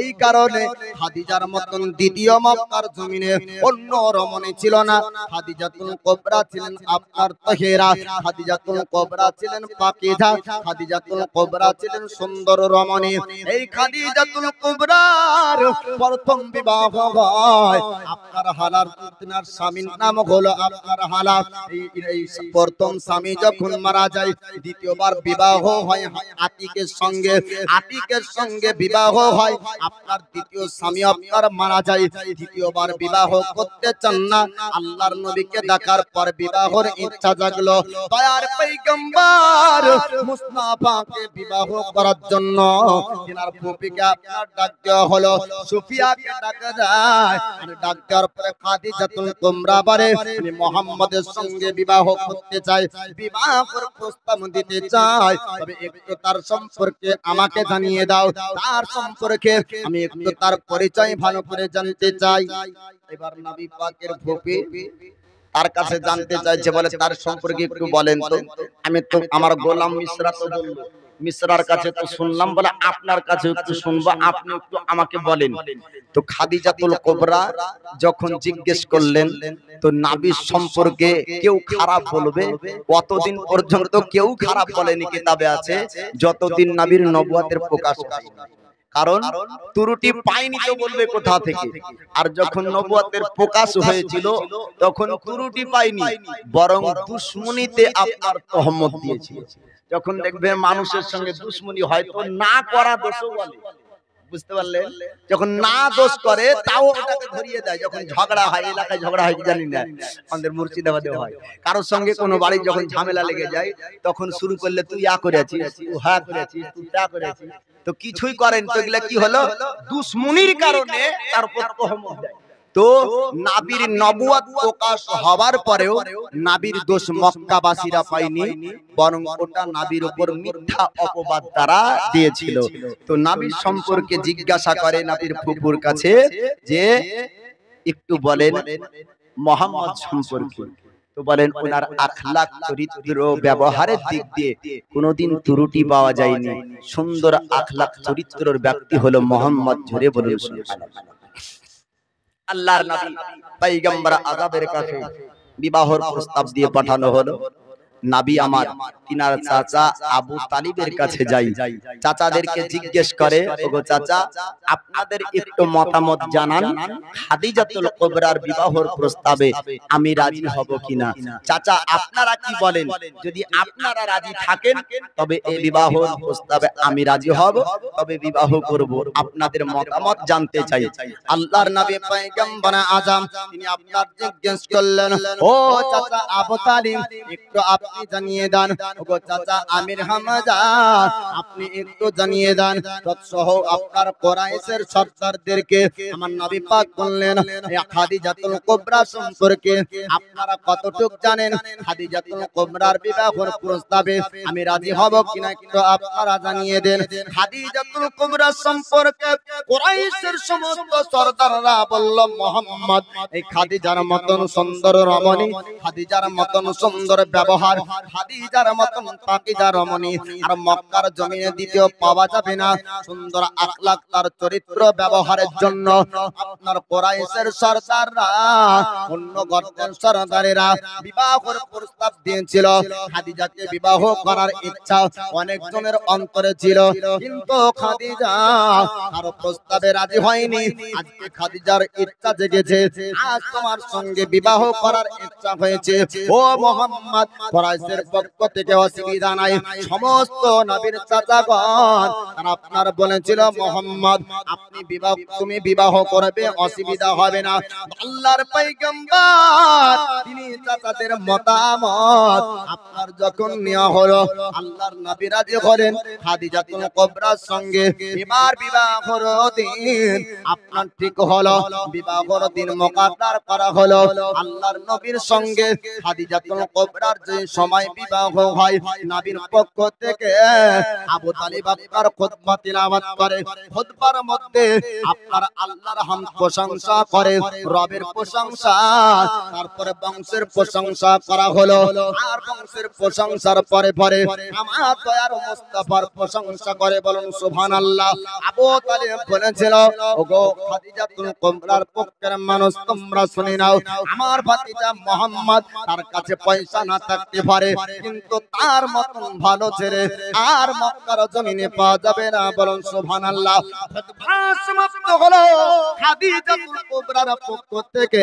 এই কারণে খাদিজার মতন দ্বিতীয় মক্কার জমিনে অন্য রমণী ছিল না। খাদিজাতুল কুবরা ছিলেন আপনার তাহেরা, খাদিজাতুল কুবরা ছিলেন পাকিজা, খাদিজাতুল কুবরা ছিলেন সুন্দর রমণী। এই খাদিজাতুল কুবরার প্রথম বিবাহ হয় আপনার হালার, তিনার স্বামীর নাম হলো আপনার হালা। এই প্রথম স্বামী যখন মারা যায় দ্বিতীয়বার বিবাহ হয় আতিকের সঙ্গে, আতিকের সঙ্গে বিবাহ হয় আপনার দ্বিতীয় স্বামী আপনার মারা যায়, দ্বিতীয়বার বিবাহ করতে চান না। আল্লাহর নবীকে দেখার পর বিবাহের ইচ্ছা জাগলো। দয়ার পয়গম্বর মুস্তাফাকে বিবাহ করার জন্য তিনার ফুপিকে আপনার ডাক দেওয়া হলো, সুফিয়াকে ডাকা যায়। আর ডাক দেওয়ার পরে খাদিজাতুল কুবরা বলে আমি মুহাম্মাদের সঙ্গে বিবাহ করতে চাই, বিবাহের প্রস্তাব দিতে চাই, তবে একটু তার সম্পর্কে আমাকে জানিয়ে দাও, তার সম্পর্কে আমি একটু তার পরিচয় ভালো করে জানতে চাই। এবার নবী পাকের ফুপি তার কাছে জানতে চাইছে, বলে তার সম্পর্কে একটু বলেন তো। আমি তো আমার গোলাম মিশ্রা তো বললো, মিশ্রার কাছে তো শুনলাম, বলে আপনার কাছে একটু শুনবো, আপনি একটু আমাকে বলেন। তো খাদিজাতুল কুবরা যখন জিজ্ঞেস করলেন, তো নাবির সম্পর্কে কেউ খারাপ বলবে কতদিন পর্যন্ত কেউ খারাপ বলেনি, কিতাবে আছে, যতদিন নবীর নবুয়তের প্রকাশ হয়নি। কারণ ত্রুটি পাইনি তো বলবে কোথা থেকে। আর যখন নবুয়তের প্রকাশ হয়েছিল তখন ত্রুটি পাইনি, বরং দুশমনিতে আপনার তহমত দিয়েছিল। যখন দেখবে মানুষের সঙ্গে দুশমনি হয় তো না করা দোষও বলে, বুঝতে পারলেন? যখন না দোষ করে তাও ওটাকে ধরিয়ে দেয়। যখন ঝগড়া হয়, এলাকায় ঝগড়া হয় কি জানি না, আমাদের মুর্শিদাবাদে হয়, কারোর সঙ্গে কোনো বাড়ি যখন ঝামেলা লেগে যায় তখন শুরু করলে তুই ইয়া করেছিস, তুই হ্যাঁ করেছিস, তুই তা করেছিস, তো কিছুই করেন তো, এগুলা কি হলো? দুশমনির কারণে তার উপর তহমত দেয়। তো নাবির নবুয়ত প্রকাশ হওয়ার পরেও নাবির দোষ মক্কাবাসীরা পায়নি, বরং ওটা নাবির উপর মিথ্যা অপবাদ তারা দিয়েছিল। তো নাবির সম্পর্কে জিজ্ঞাসা করে নাবির ফুফুর কাছে যে একটু বলেন মুহাম্মদ সম্পর্কে। তো বলেন ওনার আখলাক, চরিত্র, ব্যবহারের দিক দিয়ে কোনোদিন ত্রুটি পাওয়া যায়নি। সুন্দর আখলাক চরিত্রের ব্যক্তি হলো মুহাম্মদ। জোরে বলুন সুবহানাল্লাহ। আল্লাহর নবী পয়গম্বর আযাবের কাছে বিবাহর প্রস্তাব দিয়ে পাঠানো হলো। নবী আমার তিনার চাচা আবু তালিবের কাছে যাই, চাচাদেরকে জিজ্ঞেস করে, ওগো চাচা আপনাদের একটু মতামত জানান, খাদিজাতুল কুবরার বিবাহর প্রস্তাবে আমি রাজি হব কিনা। চাচা আপনারা কি বলেন? যদি আপনারা রাজি থাকেন তবে এই বিবাহর প্রস্তাবে আমি রাজি হব, তবে বিবাহ করব। আপনাদের মতামত জানতে চাই। আল্লাহর নবী পয়গম্বর আযম তিনি আপনার জিজ্ঞেস করলেন, ও চাচা আবু তালিব একটু আপনি জানিয়ে দেন, ওগো চাচা আমির হামজা আপনি একটু জানিয়ে দেন, তৎসহ আপনার কুরাইশের সর্দারদেরকে। আমার নবী পাক বললেন, খাদিজাতুল কুবরা সম্পর্কে আপনারা কতটুকু জানেন? খাদিজাতুল কুবরার বিবাহের প্রস্তাবে আমি রাজি হব কিনা একটু আপনারা জানিয়ে দেন। খাদিজাতুল কুবরা সম্পর্কে কুরাইশের সমস্ত সর্দাররা বলল, মুহাম্মদ এই খাদিজার মতন সুন্দর রমণী, খাদিজার মতন সুন্দর ব্যবহার, খাদিজার মতন পাকিজা রমণী আর মক্কার জমিনে দ্বিতীয় পাওয়া যাবে না। সুন্দর আখলাক, তার চরিত্র ব্যবহারের জন্য আপনার কুরাইশের সরদাররা, অন্য গোত্রের সরদারেরা বিবাহের প্রস্তাব দিয়েছিল। খাদিজাকে বিবাহ করার ইচ্ছা অনেক জনের অন্তরে ছিল, কিন্তু খাদিজা আর প্রস্তাবে রাজি হয়নি। আজকে খাদিজার ইচ্ছা জেগেছে, আজ তোমার সঙ্গে বিবাহ করার ইচ্ছা হয়েছে। ও মুহাম্মদ, কুরাইশের পক্ষ থেকে অসুবিধা নাই। সমস্ত নবীর চাচাগণ তারা আপনার বলেছিল, মুহাম্মদ আপনি বিবাহ, তুমি বিবাহ করবে, অসুবিধা হবে না। আল্লাহর পয়গম্বর তিনি চাচাদের মতামত আপনার যখন নেওয়া হলো, আল্লাহর নবী রাজি হলেন খাদিজাতুল কুবরার সঙ্গে। এবার বিবাহর দিন আপনার ঠিক হলো, বিবাহর দিন মুকদ্দার করা হলো। আল্লাহর নবীর সঙ্গে খাদিজাতুল কুবরার যে সময় বিবাহ হয়, নবীর পক্ষ থেকে আবু তালিব আপনার খুতবা তিলাওয়াত করে। খুতবার মধ্যে আপনার আল্লাহর হামদ প্রশংসা করে, রবের প্রশংসা, তারপরে বংশের প্রশংসা করা হলো। আর বংশের প্রশংসার পরে পরে আমার দয়ার মুস্তাফার প্রশংসা করে, বলুন সুবহানাল্লাহ। আবু তালিব বলেছিল, ওগো খাদিজাতুল কুবরার পক্ষের মানুষ তোমরা শুনে নাও, আমার ভাতিজা মুহাম্মদ তার কাছে পয়সা না থাকতে পারে, কিন্তু তার মতন ভালো ছেলে আর মক্কার জমিনে পাওয়া যাবে না, বলুন সুবহানাল্লাহ। সমাপ্ত হলো। খাদিজাতুল কুবরার পক্ষ থেকে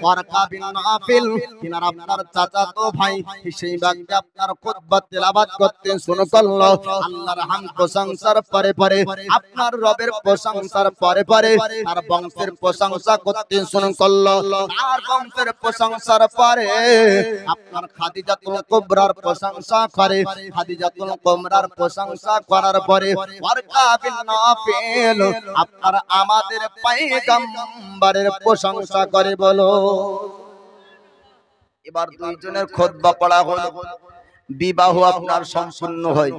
ওয়ারকা বিন নাফিল তিনার আপনার চাচাতো ভাই সেই ব্যক্তি আপনার খুতবা তেলাওয়াত করতে শুরু করলো। আল্লাহর হামদ প্রশংসার পরে পরে, আপনার রবের প্রশংসার পরে পরে তার বংশের প্রশংসা করতে শুরু করলো। আর বংশের প্রশংসার পরে আপনার খাদিজাতুল কুবরার প্রশংসা করে। খাদিজাতুল কুবরার প্রশংসা করার পরে ওয়ারকা বিন নাফিল আপনার আমাদের পয়গম্বরের প্রশংসা করে, বলো। এবার দুইজনের খুতবা পড়া হলো, বিবাহ আপনার সম্পূর্ণ হয়।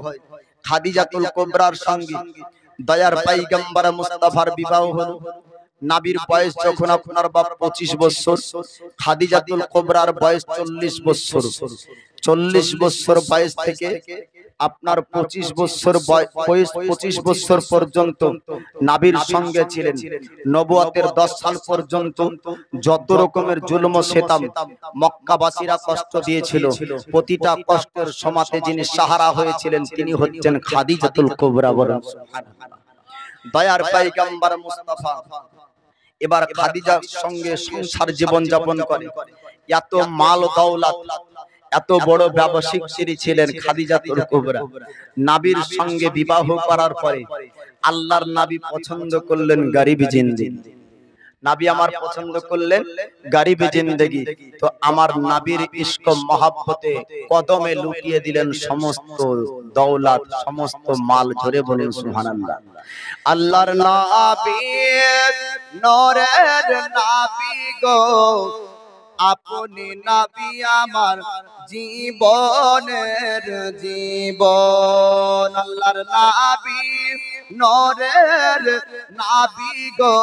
খাদিজাতুল কুবরার সঙ্গে দয়ার পয়গম্বর মুস্তাফার বিবাহ হলো। নাবির বয়স যখন আপনার বাপ 25 বছর, খাদিজাতুল কুবরার বয়স 40 বছর। 40 বছর বয়স থেকে আপনার 25 বছর বয়স, 25 বছর পর্যন্ত নাবির সঙ্গে ছিলেন। নবুয়তের 10 সাল পর্যন্ত যত রকমের জুলুম ও সিতাম মক্কাবাসীরা কষ্ট দিয়েছিল, প্রতিটা কষ্টের সমাতে যিনি সাহারা হয়েছিলেন তিনি হচ্ছেন খাদিজাতুল কুবরা। বলেন সুবহানাল্লাহ। দয়ার পয়গম্বর মুস্তাফা এবার খাদিজার সঙ্গে সংসার জীবন যাপন করে। এত মাল দৌলত, এত বড় ব্যবসায়িক স্ত্রী ছিলেন খাদিজাতুল কুবরা। নবীর সঙ্গে বিবাহ করার পরে আল্লাহর নবী পছন্দ করলেন গরিব জিন্দেগি। নবী আমার পছন্দ করলেন গরিব জিন্দেগি। তো আমার নবীর ইশক মহব্বতে কদমে লুটিয়ে দিলেন সমস্ত দৌলত, সমস্ত মাল। ধরে বলেন সুবহানাল্লাহ। আল্লাহর নবী নূরের নবী গো, আপনি নবী আমার জীবনের জীবন। আল্লাহর নবী নূরের নবী গো,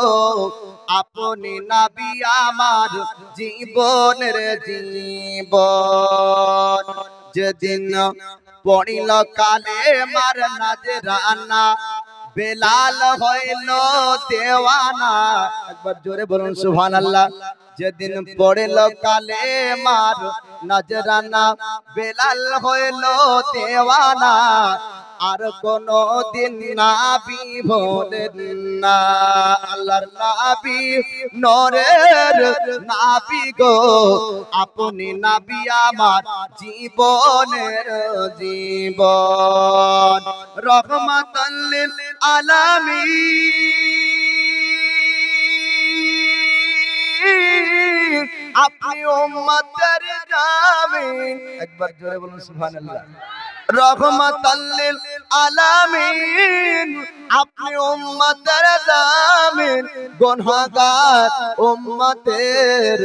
আপনি নবী আমার জীবনের জীবন। যেদিন পড়িল কালেমার নাজরানা, বেলাল হইল দেওয়ানা। একবার জোরে বলুন সুবহানাল্লাহ। যেদিন পড়িল কালেমার নাজরানা, বেলাল হইল দেওয়ানা। আর কোন দিন নবী ভোলেন না। আল্লাহর নবী নূরের নবী গো, আপনি নবী আমার জীবনের জীবন। রহমাতাল লিল আলামিন, আপনি উম্মতের জামিন। একবার জোরে বলুন সুবহানাল্লাহ। রহমাতাল লিল আলামিন, আপনি উম্মতের জামিন। গুনাহগার উম্মতের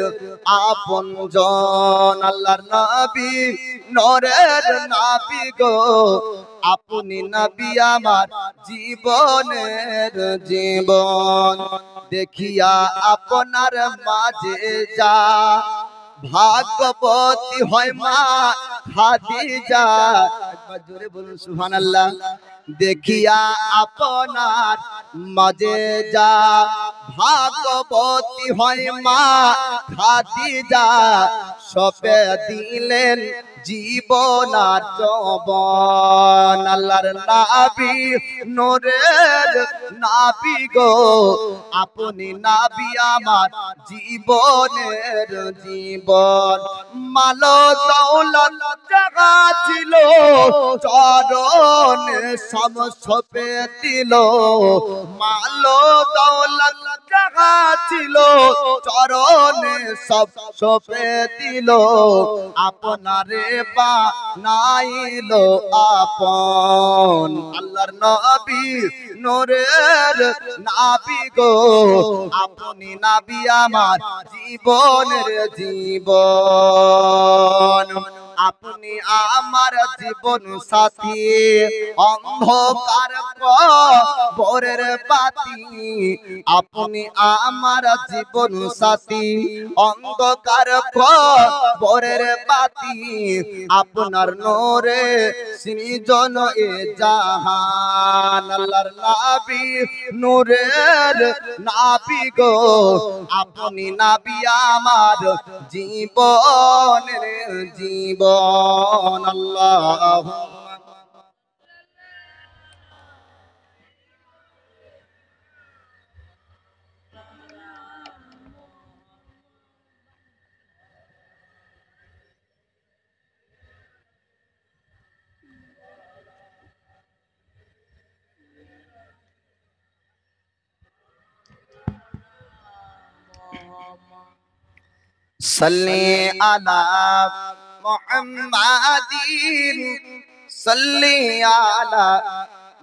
আপনজন। আল্লাহর নবী নূরের নবী গো, আপনি নবী আমার জীবনের জীবন। দেখিয়া আপনার মাঝে যা ভাগ্যবতী হয় মা খাদিজা। একবার জোরে বলুন সুবহানাল্লাহ। দেখিয়া আপনার মাঝে যা ভাগ্যবতী হয় মা খাদিজা, সপে দিলেন জীবন আর যৌবন। আল্লাহর নবী নূরের নবী গো, আপনি নবী আমার জীবনের জীবন। মাল দৌলত জাগা ছিল চরণে সব সপে দিল। মাল দৌলত জাগা ছিল চরণে সব সপে দিল। আপনারে বানাইল আপন। আল্লাহর নবী নূরের নবী গো, আপনি নবী আমার জীবনের জীবন। আপনি আমার জীবন সাথী, অন্ধকার কবরের বাতি। আপনি আমার জীবন সাথী, অন্ধকার কবরের বাতি। আপনার নূরে সৃজন এ জাহান। আল্লাহর নবী নূরের নবী গো, আপনি নবী আমার জীবনের জীবন। আল্লাহু সাল্লি আলা মুহাম্মাদিন, সাল্লি আলা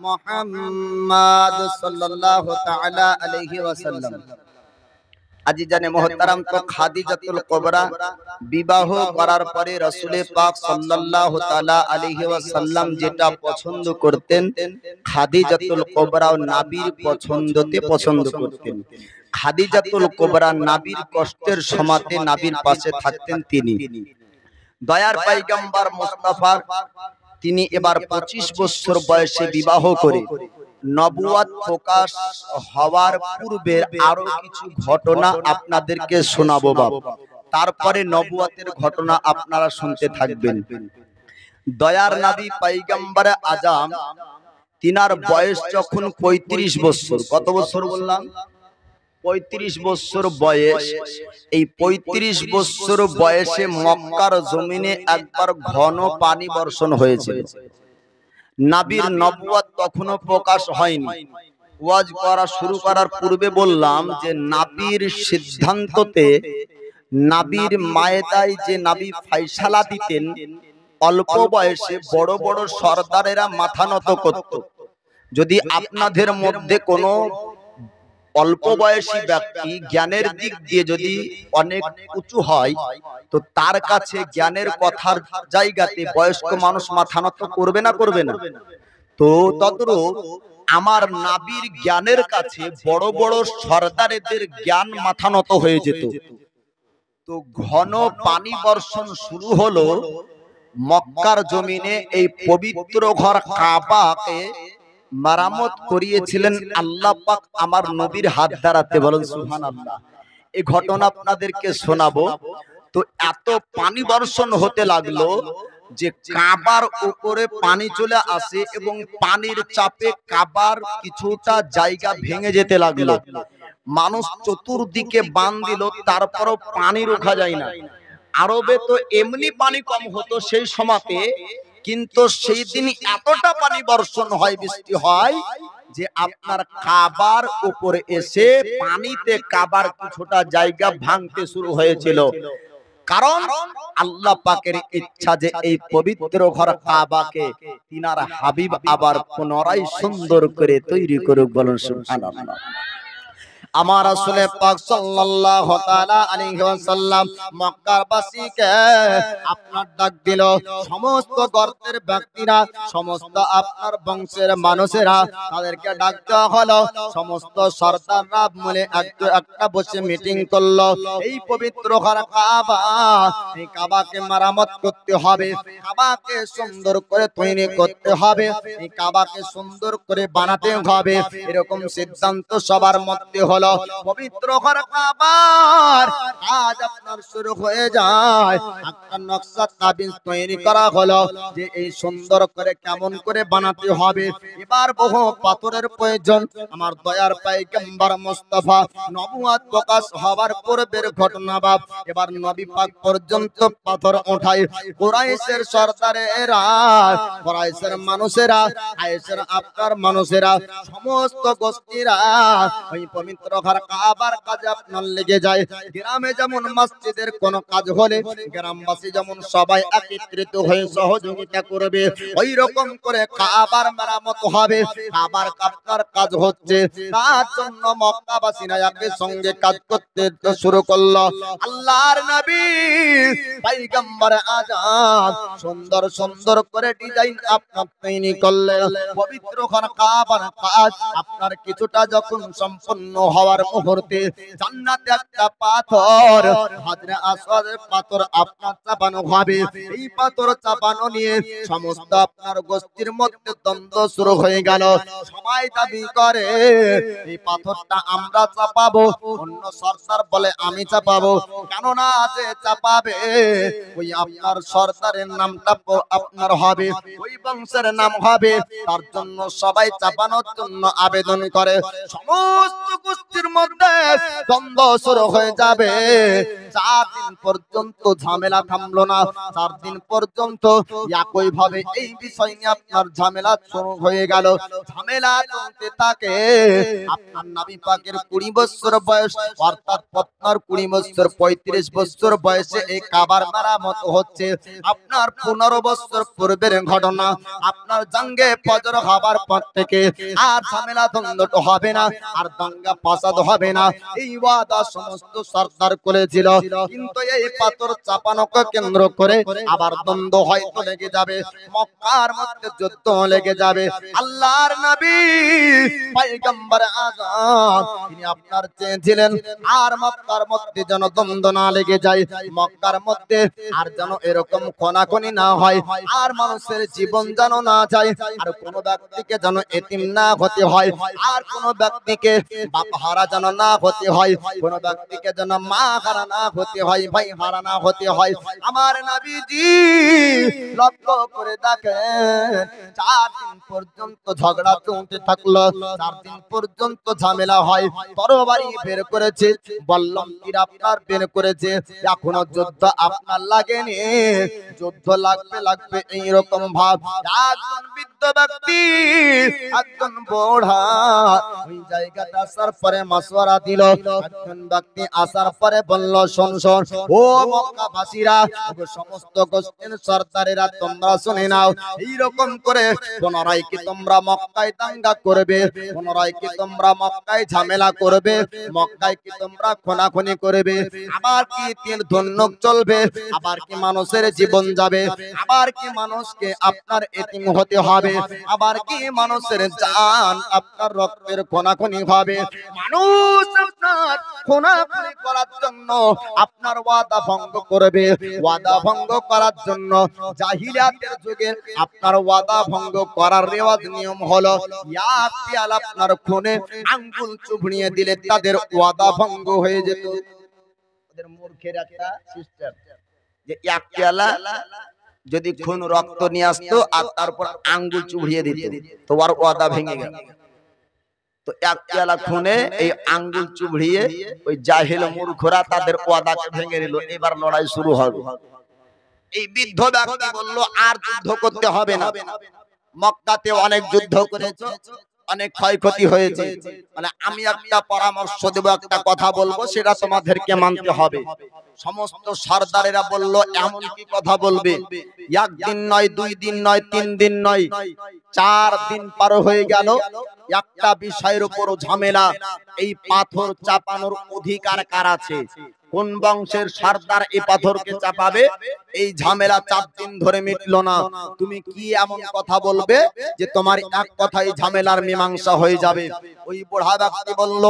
মুহাম্মাদ সাল্লাল্লাহু তাআলা আলাইহি ওয়াসাল্লাম। আজিজানে মুহতারাম, তো খাদিজাতুল কুবরা বিবাহ করার পরে রাসূল পাক সাল্লাল্লাহু তাআলা আলাইহি ওয়াসাল্লাম যেটা পছন্দ করতেন, খাদিজাতুল কুবরাও নবীর পছন্দতে পছন্দ করতেন। খাদিজাতুল কুবরা নবীর কষ্টের সময়তে নবীর পাশে থাকতেন তিনি। দয়ার পয়গম্বর মুস্তাফা তিনি এবার 25 বছর বয়সে বিবাহ করে নবুয়ত প্রকাশ হওয়ার পূর্বের আরো কিছু ঘটনা আপনাদেরকে শোনাবো বাবা। তারপরে নবুয়তের ঘটনা আপনারা শুনতে থাকবেন। দয়ার নবী পয়গম্বর আজম তিনার বয়স যখন 35 বছর, কত বছর বললাম? 35 বছর বয়স। এই 35 বছর বয়সে মক্কার জমিনে একবার ঘন পানি বর্ষণ হয়েছিল। নবীর নবুয়ত তখনও প্রকাশ হয়নি। ওয়াজ করা শুরু করার পূর্বে বললাম যে নবীর সিদ্ধান্ততে, নবীর মায়েদায় যে নবী ফয়সালা দিতেন, অল্প বয়সে বড় বড় সরদারেরা মাথা নত করত। যদি আপনাদের মধ্যে কোনো অল্প বয়সী ব্যক্তি জ্ঞানের দিক দিয়ে যদি অনেক উঁচু হয়, তো তার কাছে জ্ঞানের কথার জায়গাতে বয়স্ক মানুষ মাথা নত করবে না, করবে না? তো তদ্রূপ আমার নবীর জ্ঞানের কাছে বড় বড় সরদারেদের জ্ঞান মাথা নত হয়ে যেত। তো ঘন পানি বর্ষণ শুরু হলো মক্কার জমিনে। এই পবিত্র ঘর কাবাকে মারামত করিয়েছিলেন আল্লাহ পাক আমার নবীর হাত দ্বারাতে। বলেন সুবহানাল্লাহ। এই ঘটনা আপনাদেরকে শোনাবো। তো এত পানি বর্ষণ হতে লাগলো যে কাবার উপরে পানি চলে আসে এবং পানির চাপে কাবার কিছুটা জায়গা ভেঙে যেতে লাগলো। মানুষ চতুর্দিকে বান দিল, তারপরও পানি রোখা যায় না। আরবে তো এমনি পানি কম হতো সেই সময়তে, কিন্তু সেই দিন এতটা পানি বর্ষণ হয়, বৃষ্টি হয় যে আপনার কাবার উপরে এসে পানিতে কাবার কিছুটা জায়গা ভাঙতে শুরু হয়েছিল। কারণ আল্লাহ পাকের ইচ্ছা যে এই পবিত্র ঘর কাবাকে তিনার হাবিব আবার পুনরায় সুন্দর করে তৈরি করুক। বলুন সুবহানাল্লাহ। আমার রাসূল পাক সাল্লাল্লাহু তাআলা আলাইহি ওয়াসাল্লাম মক্কার বাসীকে আপনার ডাক দিল। সমস্ত গর্তের ব্যক্তিরা, সমস্ত আপনার বংশের মানুষেরা, তাদেরকে ডাক দেওয়া হলো। সমস্ত সরদাররা মিলে একটা বসে মিটিং করলো। এই পবিত্র ঘর কাবা, এই কাবাকে মেরামত করতে হবে, কাবাকে সুন্দর করে তৈরি করতে হবে, এই কাবাকে সুন্দর করে বানাতে হবে। এরকম সিদ্ধান্ত সবার মধ্যে হলো। পবিত্র ঘর কাবার কাজ আপনার শুরু হয়ে যায়। একটা নকশা তাবিজ তৈরি করা হলো যে এই সুন্দর করে কেমন করে বানাতে হবে। এবার বহু পাথরের প্রয়োজন। আমার দয়ার পয়গম্বর মুস্তাফা নবুয়ত প্রকাশ হওয়ার পূর্বের ঘটনা বাপ। এবার নবী পাক পর্যন্ত পাথর ওঠায়। কুরাইশের সরদারেরা, কুরাইশের মানুষেরা, আয়েশের আপনার মানুষেরা, সমস্ত গোষ্ঠীরা ওই পবিত্র ঘর কাবার কাজে আপনার লেগে যায়। গ্রামে যেমন মসজিদের কোন কাজ হলে গ্রামবাসী যেমন সবাই একত্রিত হয়ে সহযোগিতা করবে, ওই রকম করে কাবার মেরামত হবে। কাবার আপনার কাজ হচ্ছে, তার জন্য মক্কাবাসীরা একই সঙ্গে কাজ করতে শুরু করলো। আল্লাহর নবী পয়গম্বর আজম সুন্দর সুন্দর করে ডিজাইন আপনার তৈরি করলেন। পবিত্র ঘর কাবার কাজ আপনার কিছুটা যখন সম্পূর্ণ হওয়ার মুহূর্তে জান্নাতে একটা পাথর, হযরত আসওয়াদের পাথর আপনার চাপানো হবে। এই পাথর চাপানো নিয়ে সমস্ত আপনার গোষ্ঠীর মধ্যে দ্বন্দ্ব শুরু হয়ে গেল। সবাই দাবি করে এই পাথরটা আমরা চাপাবো, অন্য সরদার বলে আমি চাপাবো। কেননা যে চাপাবে ওই আপনার সরদারের নামটা আপনার হবে, ওই বংশের নাম হবে, তার জন্য সবাই চাপানোর জন্য আবেদন করে। সমস্ত গোষ্ঠীর মধ্যে দ্বন্দ্ব শুরু হয়ে যাবে। 4 দিন পর্যন্ত ঝামেলা থামলো না। 4 দিন পর্যন্ত একই ভাবে এই বিষয় নিয়ে আপনার ঝামেলা শুরু হয়ে গেল। ঝামেলা চলতে থাকে। আপনার নবী পাকের 20 বছর বয়স, অর্থাৎ আপনার 20 বছর 35 বছর বয়সে এই কাবার মেরামত হচ্ছে। আপনার 15 বছর পূর্বের ঘটনা। আপনার জঙ্গে ফজর হবার পর থেকে আর ঝামেলা দ্বন্দ্ব হবে না, আর দাঙ্গা ফসাদ হবে না, এই ওয়াদা সমস্ত সরদার করেছিল। কিন্তু এই পাথর চাপানোকে কেন্দ্র করে আবার দ্বন্দ্ব হয়তো লেগে যাবে, মক্কার মধ্যে যুদ্ধ লেগে যাবে। আল্লাহর নবী পয়গম্বর আযম তিনি আপনার চেয়েছিলেন আর মক্কার মধ্যে যেন দ্বন্দ্ব না লেগে যায়, মক্কার মধ্যে আর যেন এরকম খোনাখুনি না হয়, আর মানুষের জীবন যেন না যায়, আর কোন ব্যক্তিকে যেন এতিম না হতে হয়, আর কোন ব্যক্তিকে বাপ হারা যেন না হতে হয়, কোন ব্যক্তিকে যেন মা হারা না হতে হয়, ভাই হারা না হতে হয়। আমার নবীজি লক্ষ্য করে দেখেন 4 দিন পর্যন্ত ঝগড়া চলতে থাকলো, 4 দিন পর্যন্ত ঝামেলা হয়, তরবারি বের করেছে, বল্লম তীর আপনার বের করেছে, এখনো যুদ্ধ আপনার লাগেনি, যুদ্ধ লাগবে এইরকম ভাব। একজন বৃদ্ধ ব্যক্তি, একজন বুড়া ওই জায়গাটা আসার পরে মাসওয়ারা দিল। একজন ব্যক্তি আসার পরে বলল, শোন শোন ও মক্কাবাসীরা, ও সমস্ত গোষ্ঠীর সরদারেরা, তোমরা শুনে নাও, এইরকম করে পুনরায় কি তোমরা মক্কায় দাঙ্গা করবে, পুনরায় কি তোমরা মক্কায় ঝামেলা করবে, মক্কায় কি তোমরা খুনাখুনি করবে, আবার কি তীর ধনুক চলবে, আবার কি মানুষের জীবন যাবে, আবার কি মানুষকে আপনার এতিম হতে হবে, আবার কি মানুষের জান আপনার রক্তের খুনাখুনি হবে, মানুষ আপনার খুনাখুনি করার জন্য আপনার ওয়াদা ভঙ্গ করবে, ওয়াদা ভঙ্গ করার জন্য জাহিলিয়াতের যুগে আপনার ওয়াদা ভঙ্গ করার রেওয়াজ নিয়ম হলো এক পেয়ালা আপনার খুনে আঙ্গুল চুবড়িয়ে দিলে তাদের ওয়াদা ভঙ্গ হয়ে যেত। ওদের মূর্খের একটা সিস্টেম যে এক পেয়ালা যদি খুন রক্ত নিয়ে আসতো আর তারপর আঙ্গুল চুবড়িয়ে দিত তো ওর ওয়াদা ভেঙে গেল। তো এক পেয়ালা খুনে এই আঙ্গুল চুবড়িয়ে ওই জাহিল মূর্খরা তাদের ওয়াদাকে ভেঙে দিল, এবার লড়াই শুরু হবে। এই বৃদ্ধ ব্যক্তি বলল, আর যুদ্ধ করতে হবে না, মক্কাতে অনেক যুদ্ধ করেছে, অনেক ক্ষয়ক্ষতি হয়েছে, মানে আমি একটা পরামর্শ দেব, একটা কথা বলবো, সেটা তোমাদেরকে মানতে হবে। সমস্ত সরদারেরা বলল, এমন কি কথা বলবে, একদিন নয়, 2 দিন নয়, 3 দিন নয়, 4 দিন পার হয়ে গেল, একটা বিষয়ের উপর ঝামেলা, এই পাথর চাপানোর অধিকার কার আছে, কোন বংশের সরদার এই পাথরকে চাপাবে, এই ঝামেলা 4 দিন ধরে মিটলো না, তুমি কি এমন কথা বলবে যে তোমার এক কথাই ঝামেলার মীমাংসা হয়ে যাবে। ওই বুড়া ব্যক্তি বলল,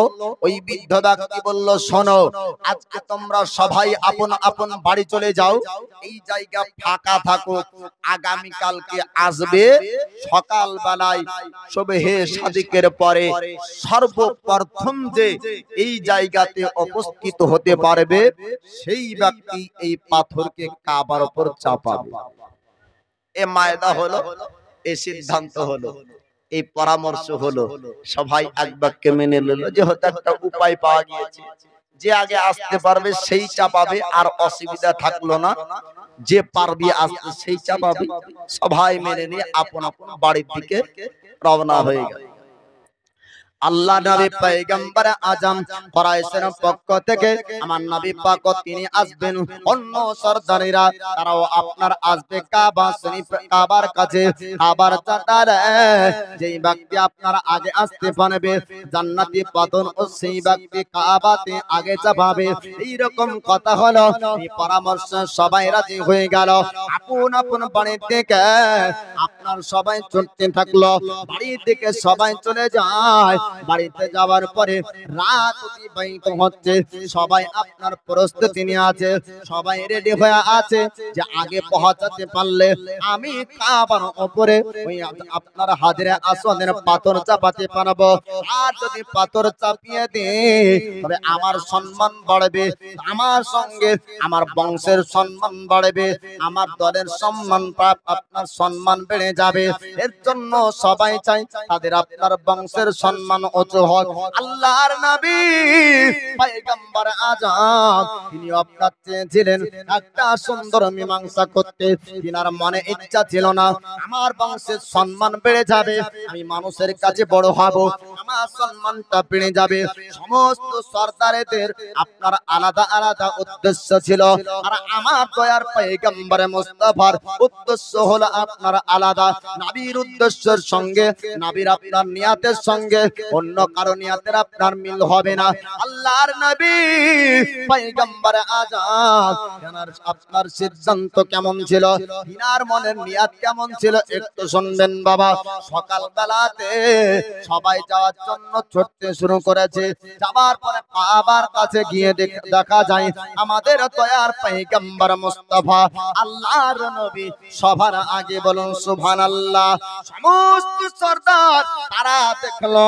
ওই বৃদ্ধ ব্যক্তি বলল, শোনো, আজকে তোমরা সবাই আপন আপন বাড়ি চলে যাও, এই জায়গা ফাঁকা থাকুক, আগামী কালকে আসবে সকাল বেলায় সুবহে সাদিকের পরে সর্বপ্রথম যে এই জায়গাতে উপস্থিত হতে পারবে সেই ব্যক্তি এই পাথরকে কাবার উপর চাপাবে। এ মায়দা হলো, এই সিদ্ধান্ত হলো, এই পরামর্শ হলো, সবাই এক বাক্যে মেনে নিল যে হয়তো একটা উপায় পাওয়া গিয়েছে, যে আগে আসতে পারবে সেই চাপাবে, আর অসুবিধা থাকলো না, যে পারবে আসতে সেই চাপাবে। সবাই মেনে নিয়ে আপন আপন বাড়ির দিকে রওনা হয়ে গেল। আল্লাহ নবী পয়গম্বর আজম কুরাইশের পক্ষ থেকে আমার নবী পাক তিনি আসবেন, অন্য সরদারেরা তারাও আপনার আসবে কাবা শরীফ, কাবার কাছে, কাবার চাতারে যেই ব্যক্তি আপনার আগে আসতে পারবে জান্নাতি পাথর ও সেই ব্যক্তি কাবাতে আগে যাবে। এই রকম কথা হলো, এই পরামর্শ সবাই রাজি হয়ে গেল। আপন আপন বাড়ি থেকে আপনার সবাই চলতে থাকলো, বাড়ি থেকে সবাই চলে যায়। বাড়িতে যাওয়ার পরে রাত অতিবাহিত হচ্ছে, সবাই আপনার প্রস্তুতি নিয়ে আছে, সবাই রেডি হয়ে আছে যে আগে পৌঁছাতে পারলে আমি কাবার উপরে ওই আপনার হাজরে আসওয়াদের পাথর চাপাতে পারবো, আর যদি পাথর চাপিয়ে দিই তবে আমার সম্মান বাড়বে, আমার সঙ্গে আমার বংশের সম্মান বাড়বে, আমার দলের সম্মান, আপনার সম্মান বেড়ে যাবে। এর জন্য সবাই চাই তাদের আপনার বংশের সম্মান উঁচু হোক। আল্লাহর নবী পয়গম্বর আজম তিনি আপনার চেয়েছিলেন একটা সুন্দর মীমাংসা করতে, তিনার মনে ইচ্ছা ছিল না আমার বংশের সম্মান বেড়ে যাবে, আমি মানুষের কাছে বড় হব, আমার সম্মানটা বেড়ে যাবে। সমস্ত সরদারেদের আপনার আলাদা আলাদা উদ্দেশ্য ছিল, আর আমার দয়ার পয়গম্বর মুস্তাফার উদ্দেশ্য হলো আপনার আলাদা। নবীর উদ্দেশ্যের সঙ্গে, নবীর আপনার নিয়াতের সঙ্গে অন্য কারো নিয়াতের আপনার মিল হবে না। আল্লাহর নবী পয়গম্বর আযম আপনার সিদ্ধান্ত কেমন ছিল, ইনার মনের নিয়াত কেমন ছিল একটু শুনবেন বাবা। সকাল বেলাতে সবাই যাওয়ার জন্য ছুটতে শুরু করেছে। যাবার পরে কাবার কাছে গিয়ে দেখা যায় আমাদের দয়ার পয়গম্বর মুস্তাফা আল্লাহর নবী সবার আগে, বলুন সুবহানাল্লাহ। সমস্ত সরদার তারা দেখলো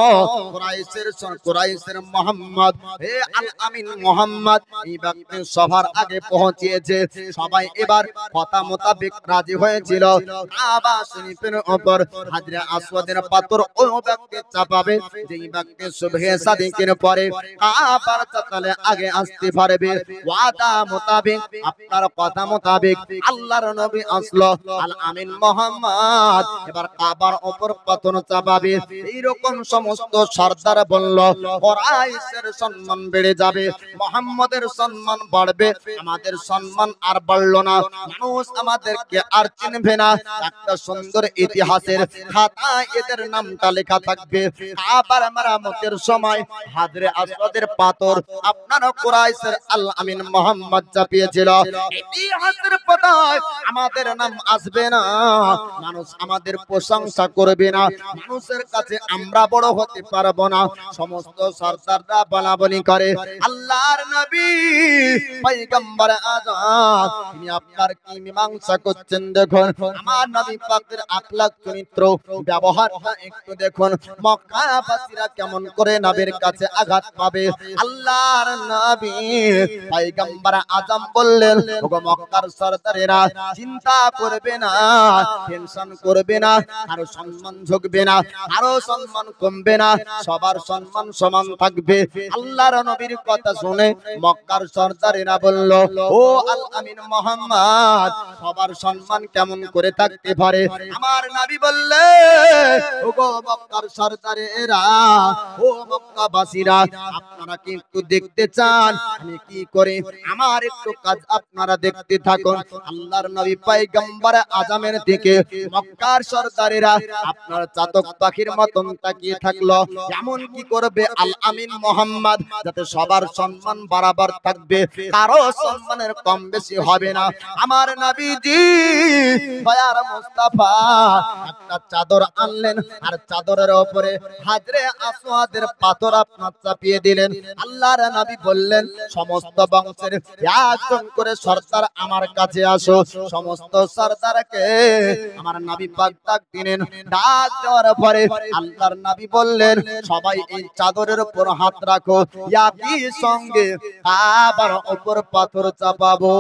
কুরাইশের মোহাম্মদ, হে আল আমিন মোহাম্মদ এই ব্যক্তি সবার আগে পৌঁছেছে। সবাই এবার কথা মোতাবেক রাজি হয়েছিল, কাবা শরীফের উপর হাজরে আসওয়াদের পাথর ওই ব্যক্তি চাপাবে যেই ব্যক্তি সুবহে সাদিকের পরে কাবার চাতালে আগে আসতে পারবে। ওয়াদা মোতাবেক, আপনার কথা মোতাবেক আল্লাহর নবী আসলো, আল আমিন মোহাম্মদ এবার কাবার উপর পাথর চাপাবে। এইরকম সমস্ত সরদার বলল কুরাইশের সম্মান বেড়ে যাবে, মুহাম্মদের সম্মান বাড়বে, আমাদের সম্মান আর বাড়লো না, মানুষ আমাদেরকে আর চিনবে না। একটা সুন্দর ইতিহাসের খাতায় এদের নামটা লেখা থাকবে। কাবার মেরামতের সময় হাজরে আসওয়াদের পাথর আপনার কুরাইশের আল আমিন মোহাম্মদ চাপিয়েছিল। ইতিহাসের পাতায় আমাদের নাম আসবে না, মানুষ আমাদের প্রশংসা করবে না, মানুষের কাছে আমরা বড় হতে পারবো না। সমস্ত সরদাররা বলাবলি করে আল্লাহর নবী পয়গম্বর আযম তিনি আপনার কি মীমাংসা করছেন দেখুন। আমার নবী পাকের আখলাক চরিত্র ব্যবহারটা একটু দেখুন। মক্কাবাসীরা কেমন করে নবীর কাছে আঘাত পাবে। আল্লাহর নবী পয়গম্বর আযম বললেন, ওগো মক্কার সরদারেরা চিন্তা করবে না, টেনশন করবে না, কারো সম্মান ঝুঁকবে না, কারো সম্মান কমবে না, সবার সম্মান সমান থাকবে। আল্লাহর নবীর কথা শুনে মক্কার সরদারেরা বলল, ও আল আমিন মোহাম্মদ সবার সম্মান কেমন করে থাকতে পারে? আমার নবী বললেন, ওগো মক্কার সরদারেরা, ও মক্কাবাসীরা, আপনারা কি একটু দেখতে চান আমি কি করে? আমার একটু কাজ আপনারা দেখতে থাকুন। আল্লাহর নবী পয়গম্বর আযমের দিকে মক্কার সরদারেরা আপনার চাতক পাখির মতন তাকিয়ে থাকলো। এমন কি করবে আল আমিন মোহাম্মদ যাতে সবার সম্মান বরাবর থাকবে, কারো সম্মানের কম বেশি হবে না। আমার নবীজি দয়ার মুস্তাফা একটা চাদর আনলেন, আর চাদরের উপরে হাজরে আসওয়াদের পাথর আপনার চাপিয়ে দিলেন। আল্লাহর নবী বললেন, সমস্ত বংশের একজন করে সরদার আমার কাছে আসো। সমস্ত সরদারকে আমার নবী পাক ডাক দিলেন। ডাক দেওয়ার পরে আল্লাহর নবী বললেন, সবাই এই চাদরের উপর হাত রাখো, একই সঙ্গে আবার উপর পাথর চাপাবো।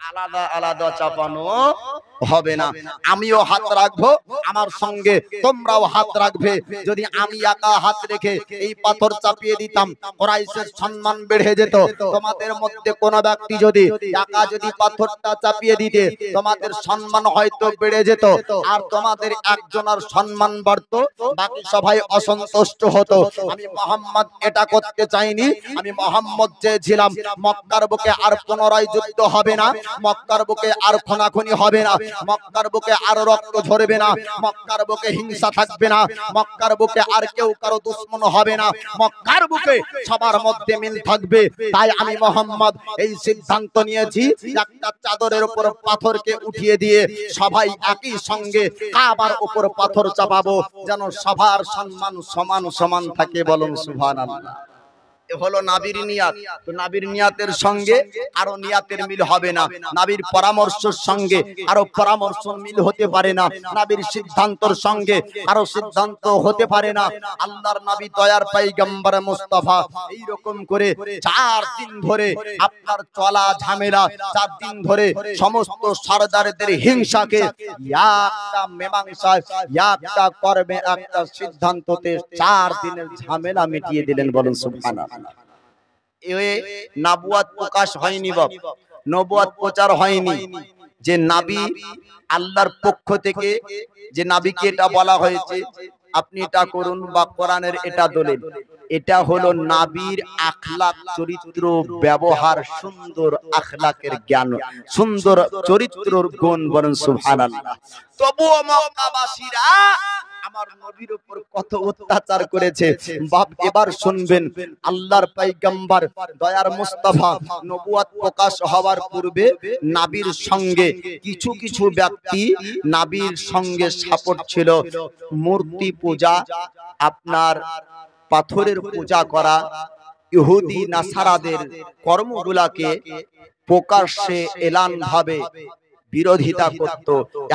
আলাদা আলাদা চাপানো হবে না। আমিও হাত রাখবো, আমার সঙ্গে তোমরাও হাত রাখবে। যদি আমি একা হাত রেখে এই পাথর চাপিয়ে দিতাম, কুরাইশের সম্মান বেড়ে যেত। তোমাদের মধ্যে কোন ব্যক্তি যদি একা যদি পাথরটা চাপিয়ে দিতে, তোমাদের সম্মান হয়তো বেড়ে যেত, আর তোমাদের একজনের সম্মান বাড়তো, বাকি সবাই অসন্তুষ্ট হতো। আমি মুহাম্মদ এটা করতে চাইনি। আমি মুহাম্মদ চেয়েছিলাম মক্কার বুকে আর পুনরায় যুদ্ধ হবে না, মক্কার বুকে আর খুনাখুনি হবে না, মক্কার বুকে আর রক্ত ঝরবে না, মক্কার বুকে হিংসা থাকবে না, মক্কার বুকে আর কেউ কারো দুশমন হবে না, মক্কার বুকে সবার মধ্যে মিল থাকবে। তাই আমি মুহাম্মদ এই সিদ্ধান্ত নিয়েছি, একটা চাদরের উপর পাথরকে উঠিয়ে দিয়ে সবাই একই সঙ্গে কাবার উপর পাথর চাপাবো, যেন সবার সম্মান সমান সমান থাকে। বলুন সুবহানাল্লাহ। এ হলো নাবির নিয়াত। তো নাবির নিয়াতের সঙ্গে আরো নিয়াতের মিল হবে না, নাবির পরামর্শের সঙ্গে আরো পরামর্শ মিল হতে পারে না, নাবির সিদ্ধান্তর সঙ্গে আরো সিদ্ধান্ত হতে পারে না। আল্লাহর নবী দয়ার পয়গম্বর মুস্তাফা এই রকম করে 4 দিন ধরে আপনার চলা ঝামেলা, 4 দিন ধরে সমস্ত সরদারদের হিংসাকে একটা মীমাংসায়, একটা কর্মে, একটা সিদ্ধান্ততে 4 দিনের ঝামেলা মিটিয়ে দিলেন। বলুন সুবহানাল্লাহ। নবুয়ত প্রকাশ হয়নি, নবুয়ত প্রচার হয়নি। যে নবী আল্লাহর পক্ষ থেকে যে নবীকে এটা বলা হয়েছে, আপনি এটা করুন বা কোরআনের এটা দলিল। এটা হলো নবীর আখলাক, চরিত্র, ব্যবহার, সুন্দর আখলাকের জ্ঞান, সুন্দর চরিত্রর গুণ। বলেন সুবহানাল্লাহ। তবুও মক্কাবাসীরা আমার নবীর উপর কত অত্যাচার করেছে বাপ। এবার শুনবেন, আল্লাহর পয়গম্বর দয়ার মুস্তাফা নবুয়ত প্রকাশ হওয়ার পূর্বে নবীর সঙ্গে কিছু কিছু ব্যক্তি নবীর সঙ্গে সাপোর্ট ছিল। মূর্তি পূজা, আপনার পাথরের পূজা করা, ইহুদি নাসারাদের কর্মগুলাকে প্রকাশ্যে এলান ভাবে বিরোধিতা করত।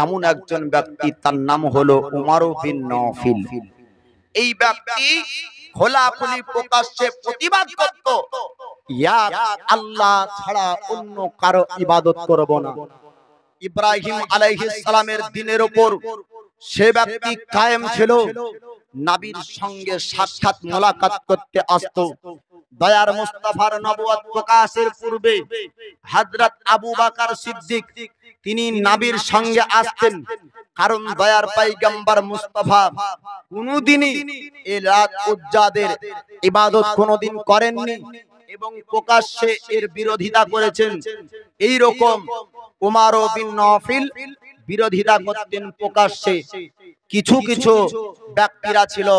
এমন একজন ব্যক্তি, তার নাম হলো উমর বিন নফিল। এই ব্যক্তি খোলাখুলি প্রকাশ্যে প্রতিবাদ করত, এক আল্লাহ ছাড়া অন্য কারো ইবাদত করব না। ইব্রাহিম আলাইহিস সালামের দ্বীনের উপর সে ব্যক্তি কায়েম ছিল। নবীর সঙ্গে সাক্ষাৎ মোলাকাত করতে আসতো। দয়ার মুস্তাফার নবুয়ত প্রকাশের পূর্বে হযরত আবু বকর সিদ্দিক তিনি নবীর সঙ্গে আসতেন, কারণ দয়ার পয়গম্বর মুস্তাফা কোনদিনই এই লাত উজ্জাদের ইবাদত কোনদিন করেননি এবং প্রকাশ্যে এর বিরোধিতা করেছেন। এই রকম উমর বিন নফিল বিরোধিতা করতেন প্রকাশ্যে। কিছু কিছু ব্যক্তিরা ছিল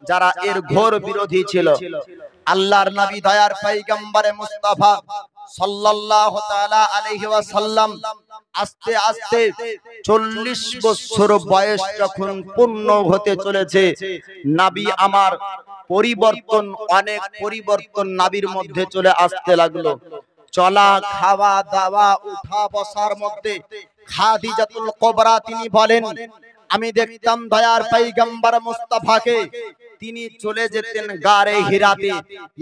যারা এর ঘোর বিরোধী ছিল। আল্লাহর নবী দয়ার পয়গম্বর মুস্তাফা সাল্লাল্লাহু তাআলা আলাইহি ওয়াসাল্লাম আস্তে আস্তে 40 বছর বয়স যখন পূর্ণ হতে চলেছে, নবী আমার পরিবর্তন, অনেক পরিবর্তন নবীর মধ্যে চলে আসতে লাগলো। চলা, খাওয়া দাওয়া, উঠা বসার মধ্যে খাদিজাতুল কুবরা তিনি বলেন, আমি দেখতাম দয়ার পয়গম্বর মুস্তাফাকে তিনি চলে যেতেন গারে হিরাতে।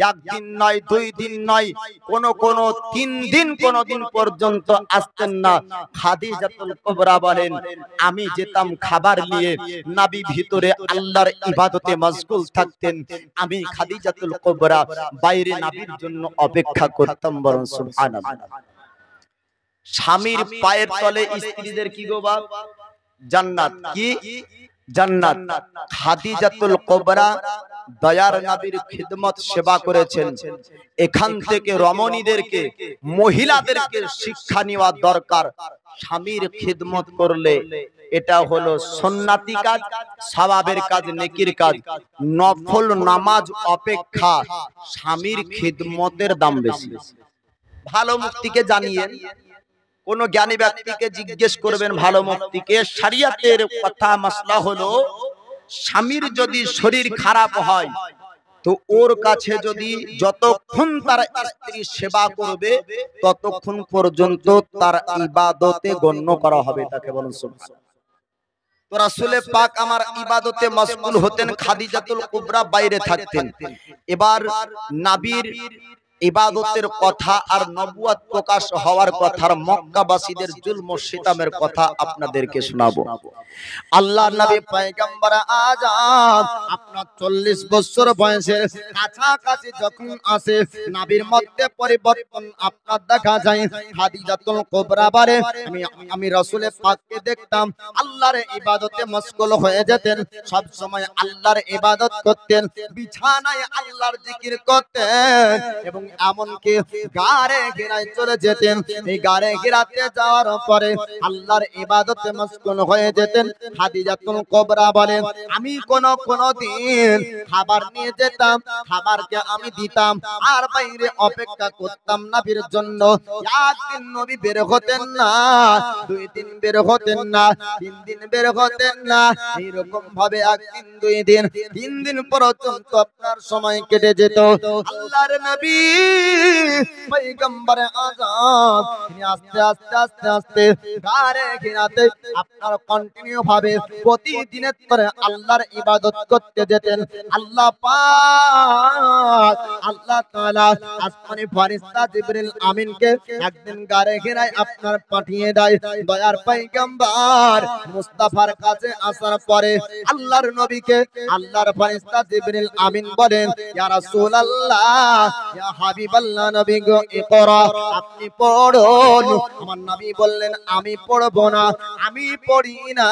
একদিন নয়, 2 দিন নয়, কোন 3 দিন কোনদিন পর্যন্ত আসতেন না। খাদিজাতুল কুবরা বলেন, আমি যেতাম খাবার নিয়ে, নবী ভিতরে আল্লাহর ইবাদতে মশগুল থাকতেন। আমি খাদিজাতুল কুবরা বাইরে নবীর জন্য অপেক্ষা করতাম। বরং সুবহানাল্লাহ। স্বামীর পায়ের তলে স্ত্রীদের কি গো বাপ? জান্নাত। কি জান্নাত। খাদিজাতুল কুবরা দয়ার নবীর খিদমত সেবা করেছেন। এখান থেকে রমণীদেরকে, মহিলাদেরকে শিক্ষা নেওয়া দরকার। স্বামীর খিদমত করলে এটা হলো সুন্নতি কাজ, সওয়াবের কাজ, নেকির কাজ। নফল নামাজ অপেক্ষা স্বামীর খিদমতের দাম বেশি। ভালো মুফতিকে জানিয়েন, কোন জ্ঞানী ব্যক্তিকে জিজ্ঞেস করবেন ভালো মুফতিকে, শরিয়তের কথা মাসলা হলো স্বামীর যদি শরীর খারাপ হয় তো ওর কাছে যদি যতক্ষণ তার স্ত্রী সেবা করবে ততক্ষণ পর্যন্ত তার ইবাদতে গণ্য করা হবে। তাকে বলুন সুবহানাল্লাহ। তো রাসূল পাক আমার ইবাদতে মশগুল হতেন, খাদিজাতুল কুবরা বাইরে থাকতেন। এবার নবীর ইবাদতের কথা আর নবুয়ত প্রকাশ হওয়ার কথার মক্কাবাসীদের জুলম ও সিতামের কথা আপনাদেরকে শোনাবো। আল্লাহর নবী পয়গম্বর আযম আপনার 40 বছর বয়সের কাছাকাছি যখন আসে, নবীর মধ্যে পরিবর্তন আপনার দেখা যায়। খাদিজাতুল কুবরা বলে, আমি রাসূল পাককে দেখতাম আল্লাহর ইবাদতে মশগুল হয়ে যেতেন, সব সময় আল্লাহর ইবাদত করতেন, বিছানায় আল্লাহর জিকির করতেন এবং এমনকি গারে গিরায় চলে যেতেন। এই গারে গিরাতে যাওয়ার পরে আল্লাহর ইবাদতে মশগুল হয়ে যেতেন। খাদিজাতুল কুবরা বলেন, আমি কোন দিন খাবার নিয়ে যেতাম, খাবারকে আমি দিতাম আর বাইরে অপেক্ষা করতাম নবীর জন্য। একদিন নবী বের হতেন না, 2 দিন বের হতেন না, 3 দিন বের হতেন না। এইরকম ভাবে একদিন, 2 দিন, 3 দিন পর্যন্ত আপনার সময় কেটে যেত। আল্লাহর নবী পয়গম্বর আযম তিনি আস্তে আস্তে আস্তে আস্তে গারে গিরাতে আপনার কন্টিনিউ ভাবে প্রতিদিনের পরে আল্লাহর ইবাদত করতে যেতেন। আল্লাহ পাক, আল্লাহ তাআলা আসমানি ফেরেশতা জিবরিল আমিনকে একদিন গারে গিরায় আপনার পাঠিয়ে দেয়। দয়ার পয়গম্বর মুস্তাফার কাছে আসার পরে আল্লাহর নবীকে আল্লাহর ফেরেশতা জিবরিল আমিন বলেন, ইয়া রাসূলুল্লাহ, ইয়া হাবিবাল্লাহ নবী গো ইকরা, আপনি পড়ুন। আমার নবী বললেন আমি পড়ব না, আমি পড়ি না।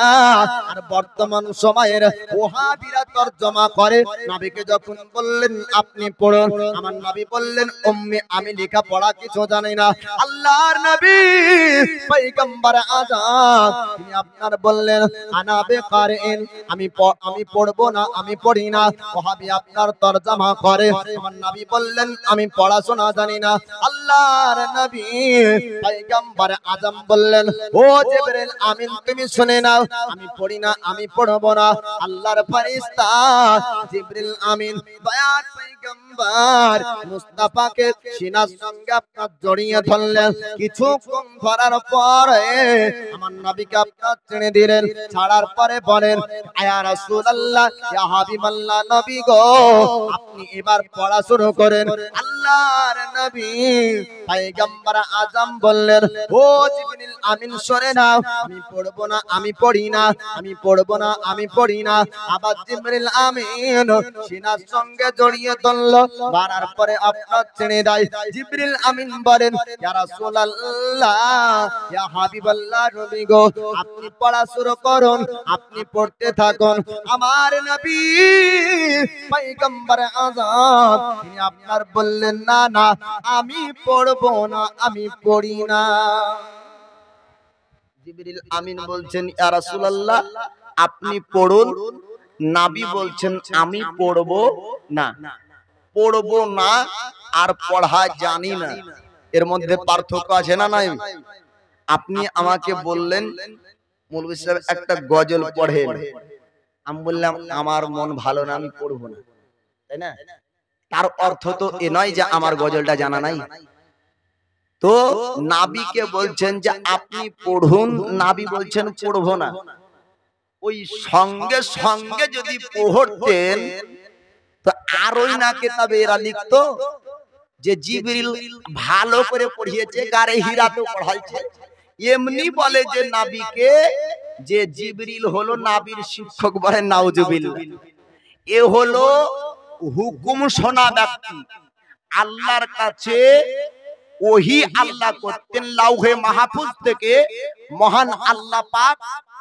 আর বর্তমান সময়ের ওহাবিরা তরজমা করে, নবীকে যখন বললেন আপনি পড়ুন, আমার নবী বললেন উম্মি আমি লেখা পড়া কিছু জানি না। আল্লাহর নবী পয়গম্বর আযম তিনি আপনার বললেন আনা বেকারিন, আমি পড়ব না, আমি পড়ি না। ওহাবি আপনার তরজমা করে, আমার নবী বললেন আমি পড়াশোনা জানি না। আল্লাহর নবী পয়গম্বর আযম বললেন ও জিবরিল আমিন তুমি শুনে নাও, আমি পড়ি না, আমি পড়ব না। আল্লাহর ফেরেশতা জিবরিল আমিন দয়ার পয়গম্বর মুস্তাফাকে সিনার সঙ্গে আপনার জড়িয়ে ধরলেন। কিছুক্ষণ ধরার পরে আমার নবীকে আপনার ছেড়ে দিলেন। ছাড়ার পরে বলেন ইয়া রাসূলুল্লাহ ইয়া হাবিবাল্লাহ নবী গো আপনি এবার পড়া শুরু করেন। আল্লাহর নবী পয়গম্বর আযম বললেন ও জিবরিল আমিন শুনে নাও, আমি পড়ব না, আমি পড়ি না, আমি পড়ব না, আমি পড়ি না। আবার জিবরিল আমিন সিনার সঙ্গে জড়িয়ে ধরল, মারার পরে আপনার ছেড়ে দেয়। জিবরিল আমিন বলেন ইয়া রাসূলুল্লাহ ইয়া হাবিবাল্লাহ নবী গো আপনি পড়া শুরু করুন, আপনি পড়তে থাকুন। আমার নবী পয়গম্বর আযম তিনি আপনার বললেন না না আমি পড়ব না, আমি পড়ি না। জিবরিল আমিন বলছেন ইয়া রাসূলুল্লাহ আপনি পড়ুন, নবী বলছেন আমি পড়ব না। পড়ব না আর পড়া জানি না, এর মধ্যে পার্থক্য আছে না নাই? আপনি আমাকে বললেন মৌলভী সাহেব একটা গজল পড়েন, আমি বললাম আমার মন ভালো না, আমি পড়ব না, তাই না? তার অর্থ তো এ নয় যে আমার গজলটা জানা নাই। তো নবীকে বলছেন যে আপনি পড়ুন, নবী বলছেন পড়ব না। ওই সঙ্গে সঙ্গে যদি পড়তেন তো আর ওই না কিতাবে এরা লিখতো যে জিবরিল ভালো করে পড়িয়েছে, গারে হীরাতে পড়াইছে। এমনি বলে যে নবীকে যে জিবরিল হলো নবীর শিক্ষক, বলে নাউজুবিল্লাহ। এ হলো হুকুম শোনা ব্যক্তি। আল্লাহর কাছে ওহি আল্লাহ করতেন লাউহে মাহফুজ থেকে, মহান আল্লাহ পাক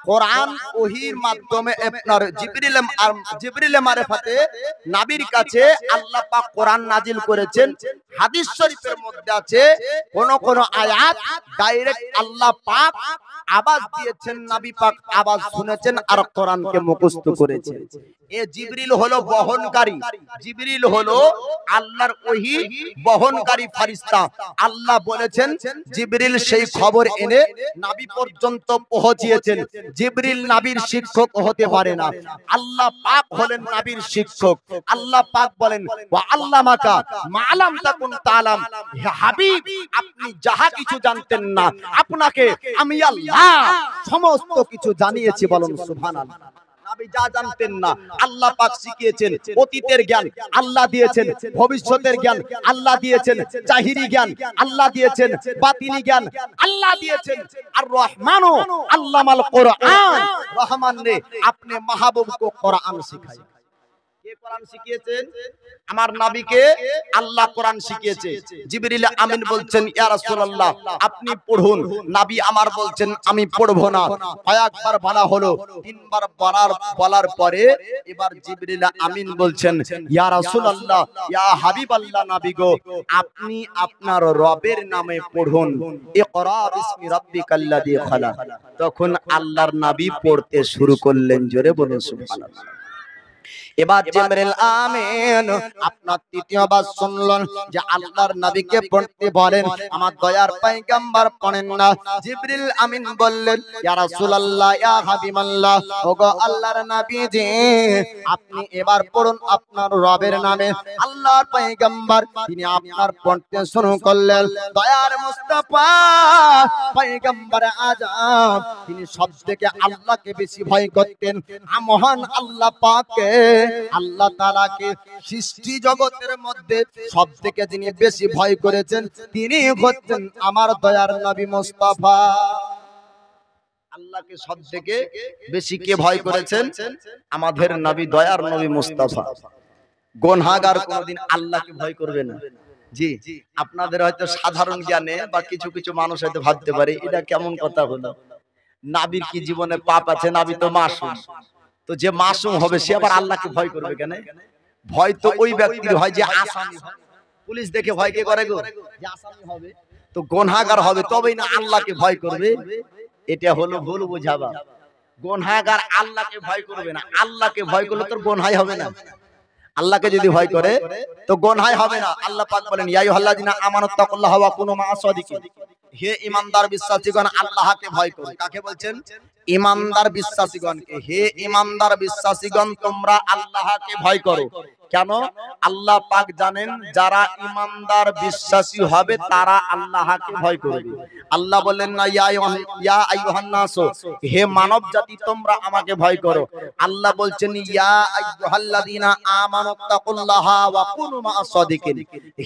কোরআন ওহির মাধ্যমে আপনার জিবরিল মারফতে নবীর কাছে আল্লাহ পাক কোরআন নাজিল করেছেন। হাদিস শরীফের মধ্যে আছে কোন কোন আয়াত ডাইরেক্ট আল্লাহ পাক আওয়াজ দিয়েছেন, নবী পাক আওয়াজ শুনেছেন আর কোরআনকে মুখস্থ করেছেন। এ জিবরিল হলো বহনকারী, জিবরিল হলো আল্লাহর ওহী বহনকারী ফেরেশতা। আল্লাহ বলেছেন জিবরিল সেই খবর এনে নবী পর্যন্ত পৌঁছিয়েছেন। জিবরিল নবীর শিক্ষক হতে পারে না, আল্লাহ পাক হলেন নবীর শিক্ষক। আল্লাহ পাক বলেন ওয়া আল্লামাকা মা লাম তাকুন তাআলাম, হে হাবিব আপনি যাহা কিছু জানতেন না আপনাকে আমি আল্লাহ সমস্ত কিছু জানিয়েছি। বলুন সুবহানাল্লাহ। নবী যা জানতেন না আল্লাহ পাক শিখিয়েছেন। অতীতের জ্ঞান আল্লাহ দিয়েছেন, ভবিষ্যতের জ্ঞান আল্লাহ দিয়েছেন, জাহিরি জ্ঞান আল্লাহ দিয়েছেন, বাতিনি জ্ঞান আল্লাহ দিয়েছেন। আর রহমানু আল্লামাল কোরআন, রহমান ने अपने महबूब को कुरान सिखाया। কে কোরআন শিখিয়েছেন? আমার নবীকে আল্লাহ কোরআন শিখিয়েছে। জিবরিল আমিন বলছেন ইয়া রাসূলুল্লাহ আপনি পড়ুন, নবী আমার বলছেন আমি পড়ব না। কয়েকবার বলা হলো, তিনবার বলার পরে এবার জিবরিল আমিন বলছেন ইয়া রাসূলুল্লাহ ইয়া হাবিবাল্লাহ নবী গো আপনি আপনার রবের নামে পড়ুন, ইকরা বিসমি রাব্বিকাল্লাযী খালাক। তখন আল্লাহর নবী পড়তে শুরু করলেন। জোরে বলুন সুবহানাল্লাহ। এবার জিবরিল আমিন আপনার তৃতীয়বার শুনলেন যে আল্লাহর নবীকে পড়তে বলেন, আমার দয়ার পয়গম্বর পড়েন না। জিবরিল আমিন বললেন ইয়া রাসূলুল্লাহ ইয়া হাবিবাল্লাহ, ওগো আল্লাহর নবীজি আপনি এবার পড়ুন আপনার রবের নামে। আল্লাহর পয়গম্বর তিনি আপনার পড়তে শুরু করলেন। দয়ার মুস্তাফা পয়গম্বর আযম তিনি সবথেকে আল্লাহকে বেশি ভয় করতেন। মহান আল্লাহ পাককে আল্লাহ তাআলাকে সৃষ্টি জগতের মধ্যে সবথেকে যিনি বেশি ভয় করেছেন তিনি হচ্ছেন আমার দয়ার নবী মুস্তাফা। আল্লাহকে সবথেকে বেশি কে ভয় করেছেন? আমাদের নবী, দয়ার নবী মুস্তাফা। গুনাহগার কোনদিন আল্লাহকে ভয় করবে না। জি, আপনাদের হয়তো সাধারণ জ্ঞানে বা কিছু কিছু মানুষ হয়তো ভাবতে পারে এটা কেমন কথা হলো, নাবির কি জীবনে পাপ আছে? নাবি তো মাসুম, তো যে মাসুম হবে সে আবার আল্লাহকে ভয় করবে কেন? ভয় তো ওই ব্যক্তির হয় যে আসামি হয়। পুলিশ দেখে ভয় কে করে গো? যে আসামি হবে, তো গুনাহগার হবে তবেই না আল্লাহকে ভয় করবে। এটা হলো ভুল বুঝাবা। গুনাহগার আল্লাহকে ভয় করবে না, আল্লাহকে ভয় করলে তোর গুনাহ হবে না। আল্লাহকে যদি ভয় করে তো গুনাহ হবে না। আল্লাহ পাক বলেন ইয়া আইয়ুহাল্লাযিনা আমানুত্তাকুল্লাহ ওয়া কুনু মা'আস সাদিকিন, হে ঈমানদার বিশ্বাসীগণ আল্লাহকে ভয় করো। কাকে বলছেন? ঈমানদার বিশ্বাসীগণকে। হে ঈমানদার বিশ্বাসীগণ তোমরা আল্লাহকে ভয় করো। কেন? আল্লাহ পাক জানেন যারা ঈমানদার বিশ্বাসী হবে তারা আল্লাহকে ভয় করবে। আল্লাহ বললেন না ইয়া আইয়ুহান নাস, হে মানব জাতি তোমরা আমাকে ভয় করো। আল্লাহ বলছেন ইয়া আইয়ুহাল্লাযিনা আমানুত্তাকুল্লাহা ওয়া কুনু মা'আস সাদিকিন,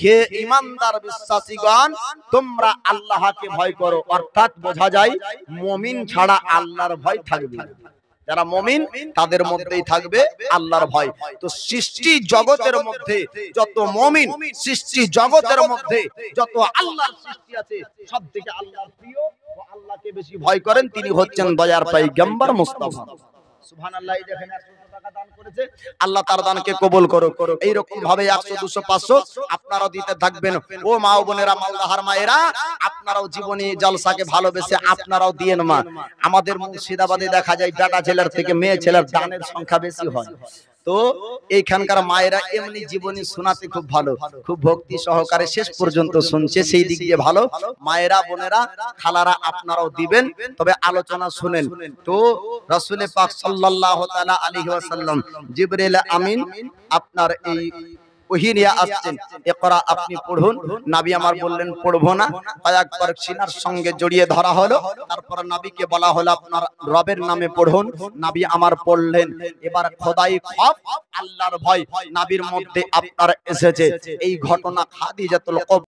হে ঈমানদার বিশ্বাসীগণ তোমরা আল্লাহকে ভয় করো। অর্থাৎ বোঝা যায় মুমিন ছাড়া আল্লাহর ভয় থাকবে না। যারা মুমিন তাদের মধ্যেই থাকবে আল্লাহর ভয়। তো সৃষ্টি জগতের মধ্যে যত মুমিন, সৃষ্টি জগতের মধ্যে যত আল্লাহর সৃষ্টি আছে, সবথেকে আল্লাহর প্রিয় ও আল্লাহকে বেশি ভয় করেন তিনি হচ্ছেন দয়ার পয়গম্বর মুস্তাফা। সুবহানাল্লাহ। এই দেখেন 100 টাকা দান করেছে, আল্লাহ তার দানকে কবুল করো। এইরকম ভাবে 100 200 500 আপনারাও দিতে থাকবেন। ও মা ও বোনেরা, মাওলাহার মায়েরা, আপনারাও জীবনী জলসাকে ভালোবেসে আপনারাও দিয়েন মা। আমাদের মুর্শিদাবাদে দেখা যায় বেটা ছেলের থেকে মেয়ে ছেলের দানের সংখ্যা বেশি হয়। তো এইখানকার মায়েরা এমনি জীবনী শোনাতে খুব ভালো, খুব ভক্তি সহকারে শেষ পর্যন্ত শুনছে, সেই দিক দিয়ে ভালো। মায়েরা বোনেরা খালারা আপনারাও দিবেন, তবে আলোচনা শুনেন। তো রাসূল পাক সাল্লাল্লাহু তাআলা আলাইহি ওয়াসাল্লাম জিবরিল আমিন আপনার এই ওহী নিয়ে আসছেন, ইকরা আপনি পড়ুন। নবী আমার বললেন পড়বো না, কয়েকবার সিনার সঙ্গে জড়িয়ে ধরা হলো, তারপর নবীকে বলা হলো আপনার রবের নামে পড়ুন। নবী আমার পড়লেন। এবার খোদাই খৌফ, আল্লাহর ভয় নবীর মধ্যে আপনার এসেছে। এই ঘটনা খাদিজাতুল কুবরা